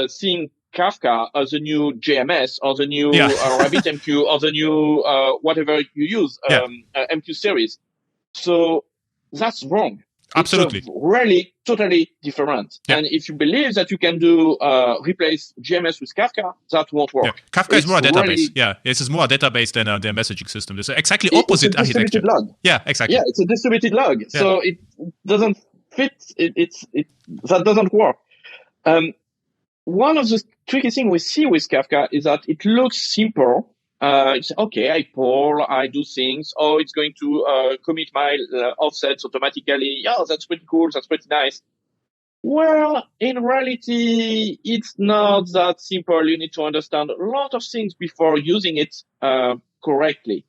seeing Kafka as a new JMS or the new RabbitMQ or the new whatever you use, MQ series. So that's wrong. Absolutely. It's really totally different. Yeah. And if you believe that you can do replace GMS with Kafka, that won't work. Yeah. Kafka is more a database. This is more a database than a messaging system. It's exactly opposite architecture. Log. Yeah, exactly. Yeah, it's a distributed log. Yeah. So it doesn't fit. That doesn't work. One of the tricky things we see with Kafka is that it looks simple. It's okay, I poll, I do things. Oh, it's going to commit my offsets automatically. Yeah, that's pretty cool. That's pretty nice. Well, in reality, it's not that simple. You need to understand a lot of things before using it correctly.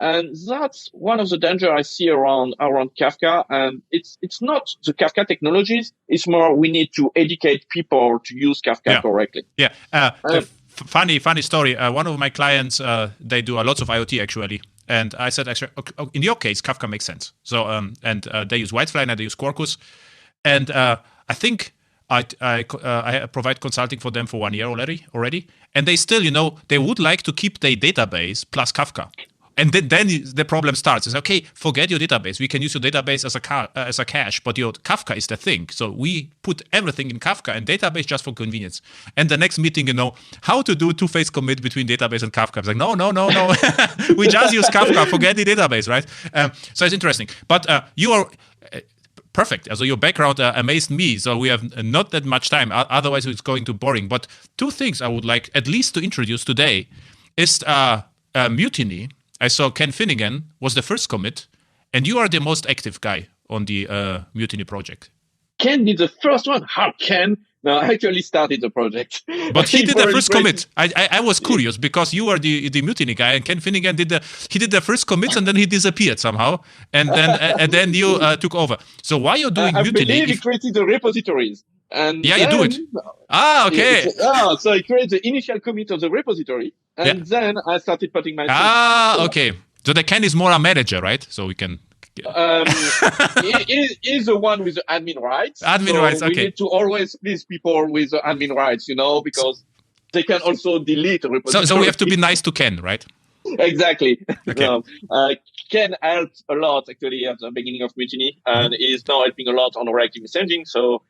And that's one of the dangers I see around Kafka. And it's not the Kafka technologies. It's more we need to educate people to use Kafka correctly. Yeah. Funny story. One of my clients, they do lots of IoT actually, and I said, actually, in your case, Kafka makes sense. So, they use Whitefly and they use Quarkus, and I think I provide consulting for them for 1 year already, and they still, they would like to keep their database plus Kafka. And then the problem starts. It's okay, forget your database. We can use your database as a cache, but your Kafka is the thing. So we put everything in Kafka and database just for convenience. And the next meeting, how to do two-phase commit between database and Kafka. It's like, no. We just use Kafka, forget the database, right? So it's interesting. But you are perfect. So your background amazed me. So we have not that much time. Otherwise, it's going too boring. But two things I would like at least to introduce today is Mutiny. I saw Ken Finnegan was the first commit, and you are the most active guy on the Mutiny project. Ken did the first one. How Ken? No, I actually started the project. But he did the first commit. I was curious because you are the Mutiny guy, and Ken Finnegan did the first commits, and then he disappeared somehow, and then you took over. So why you're doing Mutiny? I believe he created the repositories. And you do it. Okay. So I created the initial commit of the repository, and then I started putting my okay. So the Ken is more a manager, right? So we can. He's the one with the admin rights. Rights. Okay. We need to always please people with the admin rights, because they can also delete the repository. So we have to be nice to Ken, right? Exactly. Okay. Ken helped a lot actually at the beginning of Mutiny, and is now helping a lot on reactive messaging. So.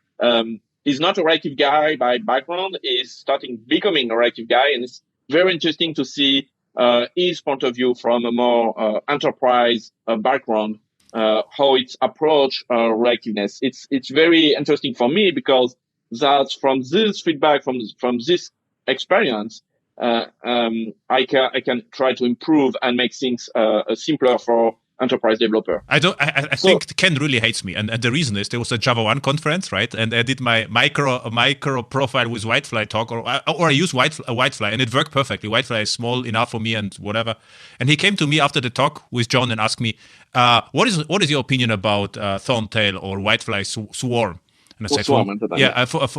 He's not a reactive guy by background. He's becoming a reactive guy, and it's very interesting to see his point of view from a more enterprise background, how it's approach reactiveness. It's very interesting for me because that's from this feedback, from this experience, I can try to improve and make things simpler for enterprise developer. I think Ken really hates me, and the reason is there was a Java 1 conference, right? And I did my micro profile with Whitefly talk, or I use Whitefly, and it worked perfectly. Whitefly is small enough for me and whatever. And he came to me after the talk with John and asked me, "What is your opinion about Thorntail or Whitefly Swarm?" And I say,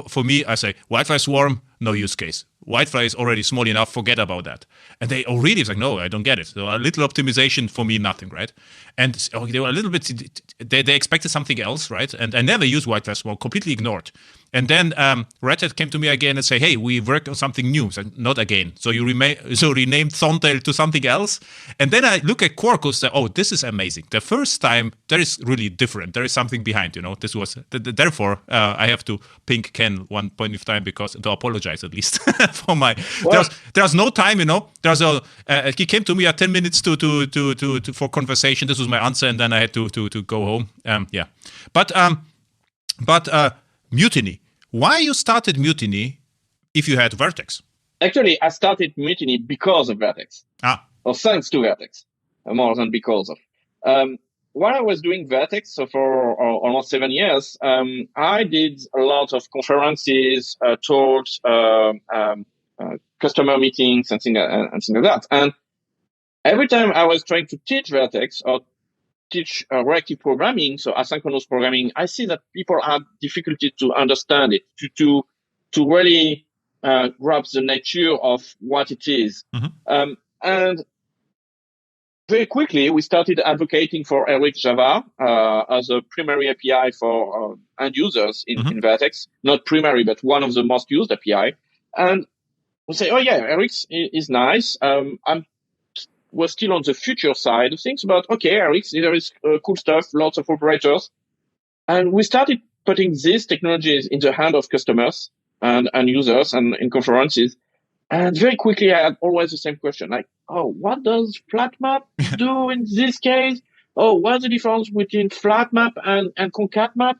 for me, I say Whitefly Swarm, no use case. Whitefly is already small enough, forget about that. And they really was like, no, I don't get it. So a little optimization for me, nothing, right? And they were a little bit, they expected something else, right? And I never used Whitefly Swarm, completely ignored. And then RedHat came to me again and say, hey, we worked on something new. So not again. So you renamed Thorntail to something else. And then I look at Quarkus and say, oh, this is amazing. The first time, there is really different. There is something behind, This was, therefore, I have to ping Ken one point of time because to apologize at least for my. There's no time, There's he came to me at 10 minutes to for conversation. This was my answer, and then I had to go home. But Mutiny. Why you started Mutiny if you had vert.x? Actually, I started Mutiny because of vert.x. Or thanks to vert.x. more than because of. While I was doing vert.x, so for almost 7 years, I did a lot of conferences, talks, customer meetings, and things like that. And every time I was trying to teach vert.x or teach reactive programming, so asynchronous programming, I see that people have difficulty to understand it, to really grasp the nature of what it is. Mm-hmm. And very quickly, we started advocating for Rx Java as a primary API for end users in vert.x. Not primary, but one of the most used API. And we say, oh yeah, Rx is nice. We're still on the future side of things, but okay, Rx, there is cool stuff, lots of operators. And we started putting these technologies in the hand of customers and users and in conferences. And very quickly, I had always the same question, like, oh, what does flatmap do in this case? Oh, what's the difference between flatmap and concatmap?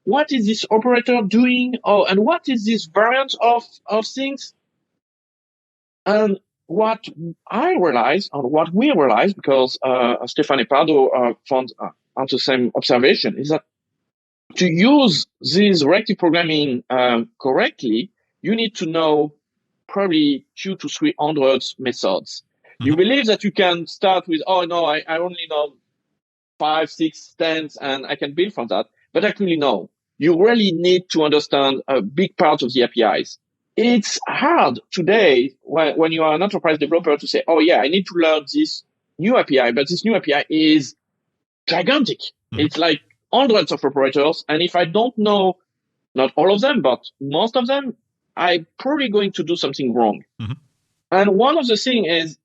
What is this operator doing? Oh, and what is this variant of things? And what I realized, or what we realized, because Stefano Pardo found the same observation, is that to use this reactive programming correctly, you need to know probably 200 to 300 methods. Mm-hmm. You believe that you can start with, oh no, I only know 5, 6, 10, and I can build from that. But actually, no. You really need to understand a big part of the APIs. It's hard today when you are an enterprise developer to say, oh yeah, I need to learn this new API, but this new API is gigantic. Mm-hmm. It's like hundreds of operators. And if I don't know, not all of them, but most of them, I'm probably going to do something wrong. Mm-hmm. And one of the things is,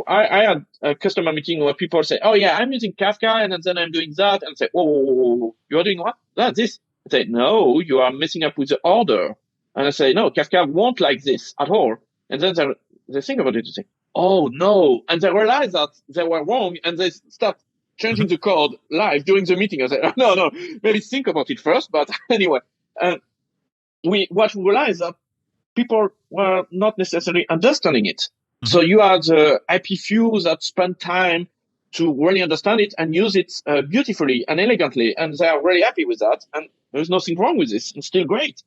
I had a customer meeting where people say, oh yeah, I'm using Kafka and then I'm doing that. And say, oh, you're doing what? This. I say, no, you are messing up with the order. And I say, no, Kafka won't like this at all. And then they think about it and say, oh no. And they realize that they were wrong and they start changing the code live during the meeting. I say, oh, no, maybe think about it first. But anyway, what we realized that people were not necessarily understanding it. Mm-hmm. So you had the IP few that spend time to really understand it and use it beautifully and elegantly, and they are really happy with that. And there's nothing wrong with this; it's still great.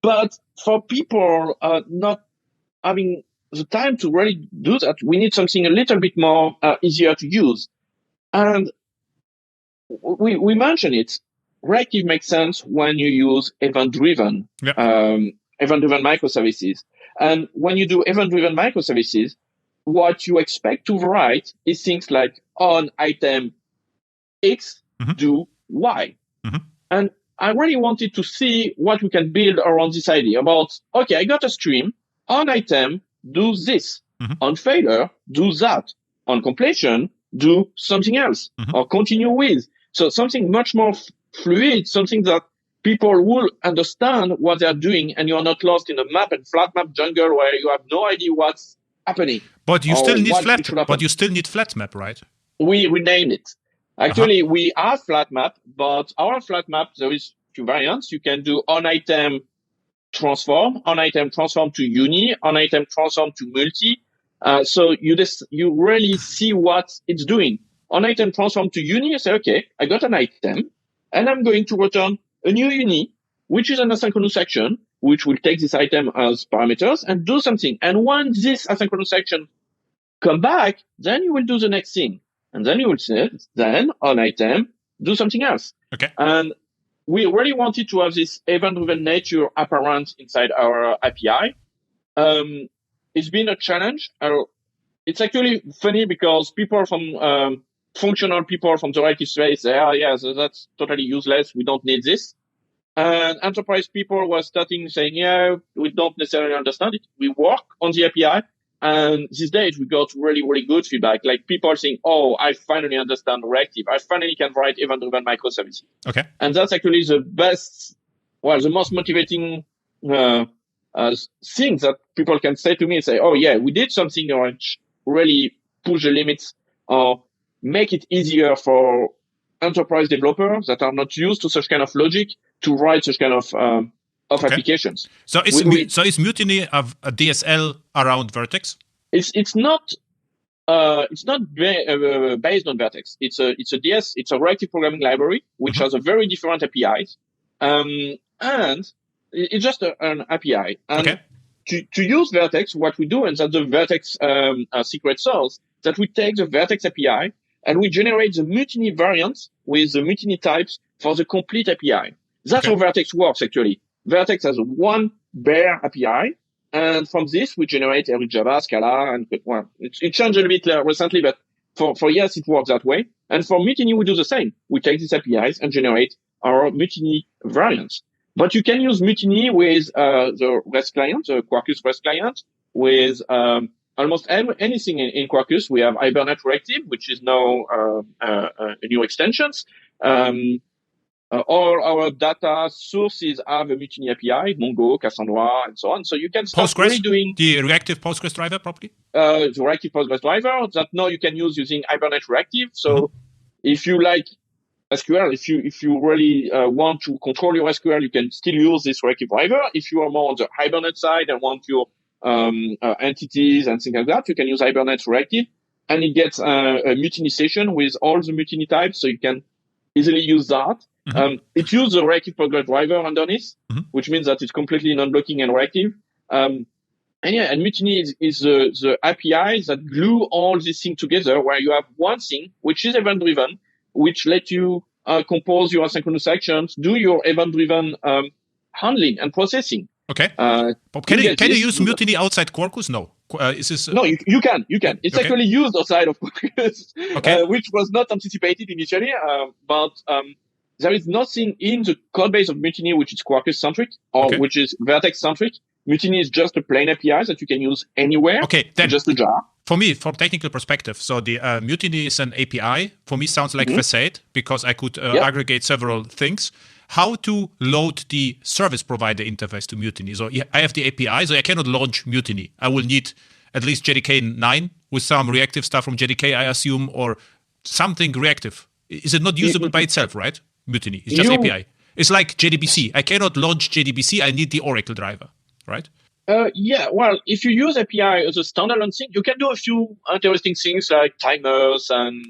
But for people not having the time to really do that, we need something a little bit more easier to use. And we mentioned it. Reactive makes sense when you use event-driven, event-driven microservices. And when you do event-driven microservices, what you expect to write is things like on item X, do Y. Mm-hmm. And I really wanted to see what we can build around this idea about, okay, I got a stream, on item, do this. Mm-hmm. On failure, do that. On completion, do something else or continue with. So something much more fluid, something that people will understand what they're doing, and you're not lost in a map and flat map jungle where you have no idea what's happening. But you still need flat. But you still need flat map, right? We renamed it. Actually, we have flat map, but our flat map there is few variants. You can do on item transform to uni, on item transform to multi. So you really see what it's doing. On item transform to uni, you say, okay, I got an item, and I'm going to return a new uni, which is an asynchronous action, which will take this item as parameters and do something. And when this asynchronous action come back, then you will do the next thing. And then you will say, then on item, do something else. Okay. And we really wanted to have this event-driven nature apparent inside our API. It's been a challenge. It's actually funny because people from functional people from the reactive space say, oh, yeah, so that's totally useless. We don't need this. And enterprise people were starting saying, yeah, we don't necessarily understand it. We work on the API. And these days we got really, really good feedback. Like people saying, oh, I finally understand reactive. I finally can write event-driven microservices. Okay. And that's actually the most motivating thing that people can say to me and say, oh, yeah, we did something which really push the limits or make it easier for enterprise developers that are not used to such kind of logic to write such kind of applications. So is Mutiny of a DSL around vert.x? It's not It's not based on Vert.x. It's a DS. It's a reactive programming library which has a very different APIs, and it's just an API. And to use Vert.x, what we do, and that's the Vert.x secret sauce, that we take the Vert.x API and we generate the mutiny variants with the mutiny types for the complete API. That's how Vert.x works, actually. Vert.x has one bare API, and from this, we generate every Java, Scala, and well, it changed a little bit recently, but for years, it works that way. And for mutiny, we do the same. We take these APIs and generate our mutiny variants. But you can use mutiny with the REST client, the Quarkus REST client, with almost anything in Quarkus. We have Hibernate Reactive, which is now new extensions. All our data sources have a mutiny API, Mongo, Cassandra, and so on. So you can start Postgres, doing the reactive Postgres driver, probably? The reactive Postgres driver that now you can use using Hibernate Reactive. So if you like SQL, if you really want to control your SQL, you can still use this reactive driver. If you are more on the Hibernate side and want your entities and things like that, you can use Hibernate Reactive, and it gets a mutiny session with all the mutiny types, so you can easily use that. It uses the reactive Postgres driver underneath, which means that it's completely non-blocking and reactive. And mutiny is the API that glue all these things together, where you have one thing which is event-driven, which let you compose your asynchronous actions, do your event-driven handling and processing. Okay. Can you use mutiny outside Quarkus? No. No, you can. It's actually used outside of Quarkus, which was not anticipated initially, but there is nothing in the code base of Mutiny which is Quarkus-centric or which is Vert.x-centric. Mutiny is just a plain API that you can use anywhere. Okay, then just a jar. For me, from technical perspective, so the Mutiny is an API. For me, sounds like facade because I could aggregate several things. How to load the service provider interface to Mutiny? So I have the API, so I cannot launch Mutiny. I will need at least JDK 9 with some reactive stuff from JDK, I assume, or something reactive. Is it not usable by itself, right? Mutiny. It's just API. It's like JDBC. I cannot launch JDBC. I need the Oracle driver, right? Well, if you use API as a standalone thing, you can do a few interesting things like timers and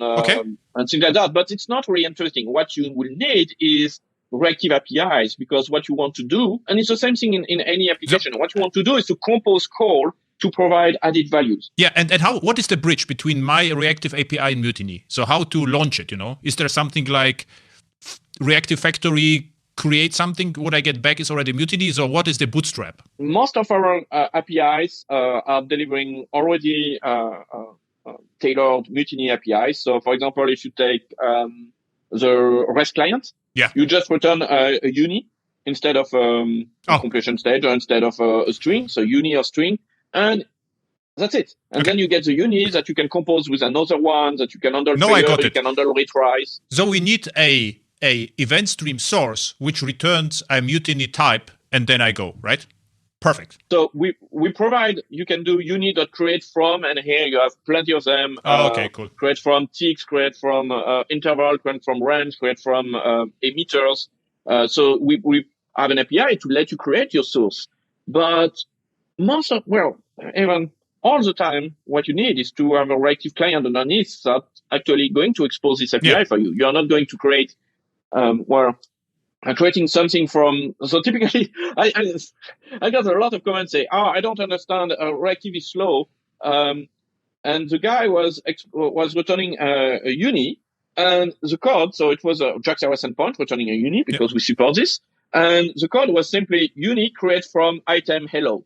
things like that, but it's not really interesting. What you will need is reactive APIs, because what you want to do, and it's the same thing in any application, what you want to do is to compose call to provide added values. Yeah, and what is the bridge between my reactive API and Mutiny? So how to launch it, Is there something like Reactive Factory, create something, what I get back is already Mutiny, so what is the bootstrap? Most of our APIs are delivering already tailored Mutiny APIs. So for example, if you take the REST client, you just return a uni instead of a completion stage or instead of a string, so uni or string, and that's it. And then you get the uni that you can compose with another one that you can handle trigger, you can handle retries. So we need a event stream source which returns a Mutiny type, and then I go, right? Perfect. So we provide, you can do uni.create from, and here you have plenty of them. Cool. Create from ticks, create from interval, create from range, create from emitters. So we have an API to let you create your source. But even all the time, what you need is to have a reactive client underneath that actually going to expose this API for you. You are not going to create, creating something from, so typically, I got a lot of comments say, I don't understand, reactive is slow. And the guy was returning a uni, and the code, so it was a JAX-RS endpoint returning a uni because we support this. And the code was simply uni create from item hello.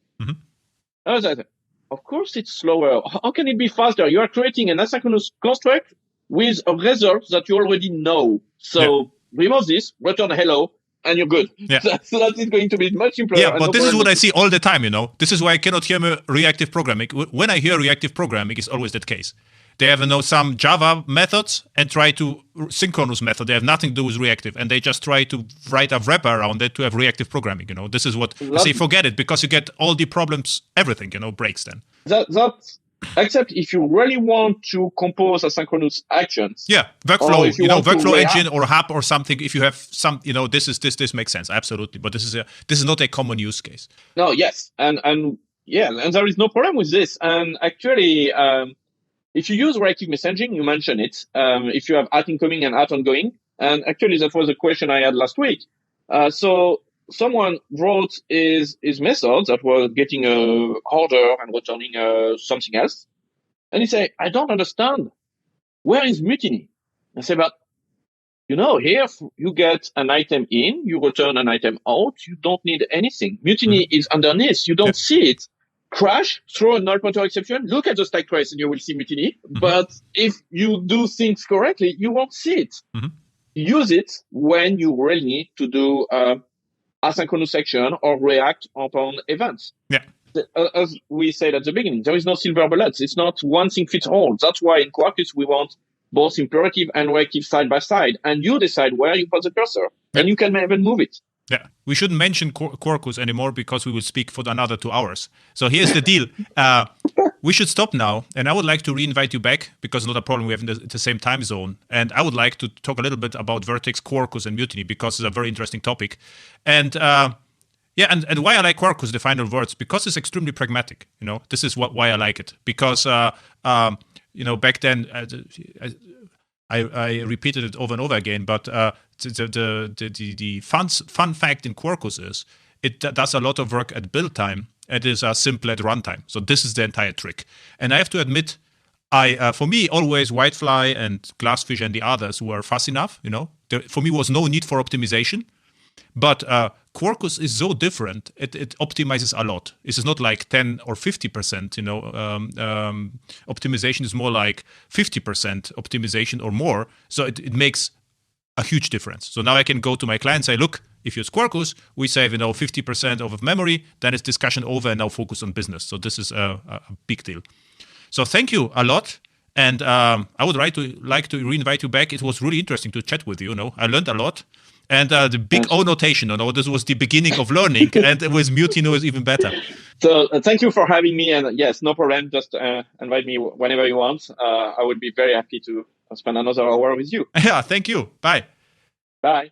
I was like, of course it's slower. How can it be faster? You are creating an asynchronous construct with a result that you already know. So remove this, return hello, and you're good. So that is going to be much simpler. Yeah, but this is what I see all the time, This is why I cannot hear reactive programming. When I hear reactive programming, it's always that case. They have some Java methods and try to synchronous method. They have nothing to do with reactive, and they just try to write a wrapper around it to have reactive programming. This is what I say. Forget it, because you get all the problems. Everything breaks then. Except if you really want to compose asynchronous actions. Yeah, workflow. Workflow engine or hub or something. If you have some, this makes sense absolutely. But this is not a common use case. No, yes, and there is no problem with this. And actually, if you use reactive messaging, you mentioned it. If you have at incoming and at ongoing, and actually that was a question I had last week. So someone wrote his method that was getting a order and returning something else, and he said, "I don't understand. Where is mutiny?" I say, "But here you get an item in, you return an item out. You don't need anything. Mutiny is underneath. You don't see it. Crash, throw a null pointer exception, look at the stack trace and you will see mutiny. But if you do things correctly, you won't see it. Use it when you really need to do asynchronous action or react upon events." Yeah. As we said at the beginning, there is no silver bullet. It's not one thing fits all. That's why in Quarkus we want both imperative and reactive side by side, and you decide where you put the cursor, and you can even move it. Yeah, we shouldn't mention Quarkus anymore because we will speak for another 2 hours. So here's the deal. We should stop now, and I would like to re-invite you back because not a problem, we have in the same time zone. And I would like to talk a little bit about Vert.x, Quarkus, and Mutiny because it's a very interesting topic. And and why I like Quarkus, the final words, because it's extremely pragmatic. This is why I like it. Because back then I repeated it over and over again, but the fun fact in Quarkus is it does a lot of work at build time. It is simple at runtime. So this is the entire trick. And I have to admit, for me, always Whitefly and Glassfish and the others were fast enough. For me was no need for optimization. But Quarkus is so different; it optimizes a lot. It is not like 10 or 50%. Optimization is more like 50% optimization or more. So it makes a huge difference. So now I can go to my client and say, "Look, if you use Quarkus, we save 50% of memory. Then it's discussion over, and now focus on business." So this is a big deal. So thank you a lot. And I would like to re-invite you back. It was really interesting to chat with you. I learned a lot. And the big O notation, this was the beginning of learning, and with Mutiny was even better. So thank you for having me, and yes, no problem. Just invite me whenever you want. I would be very happy to spend another hour with you. Yeah, thank you. Bye. Bye.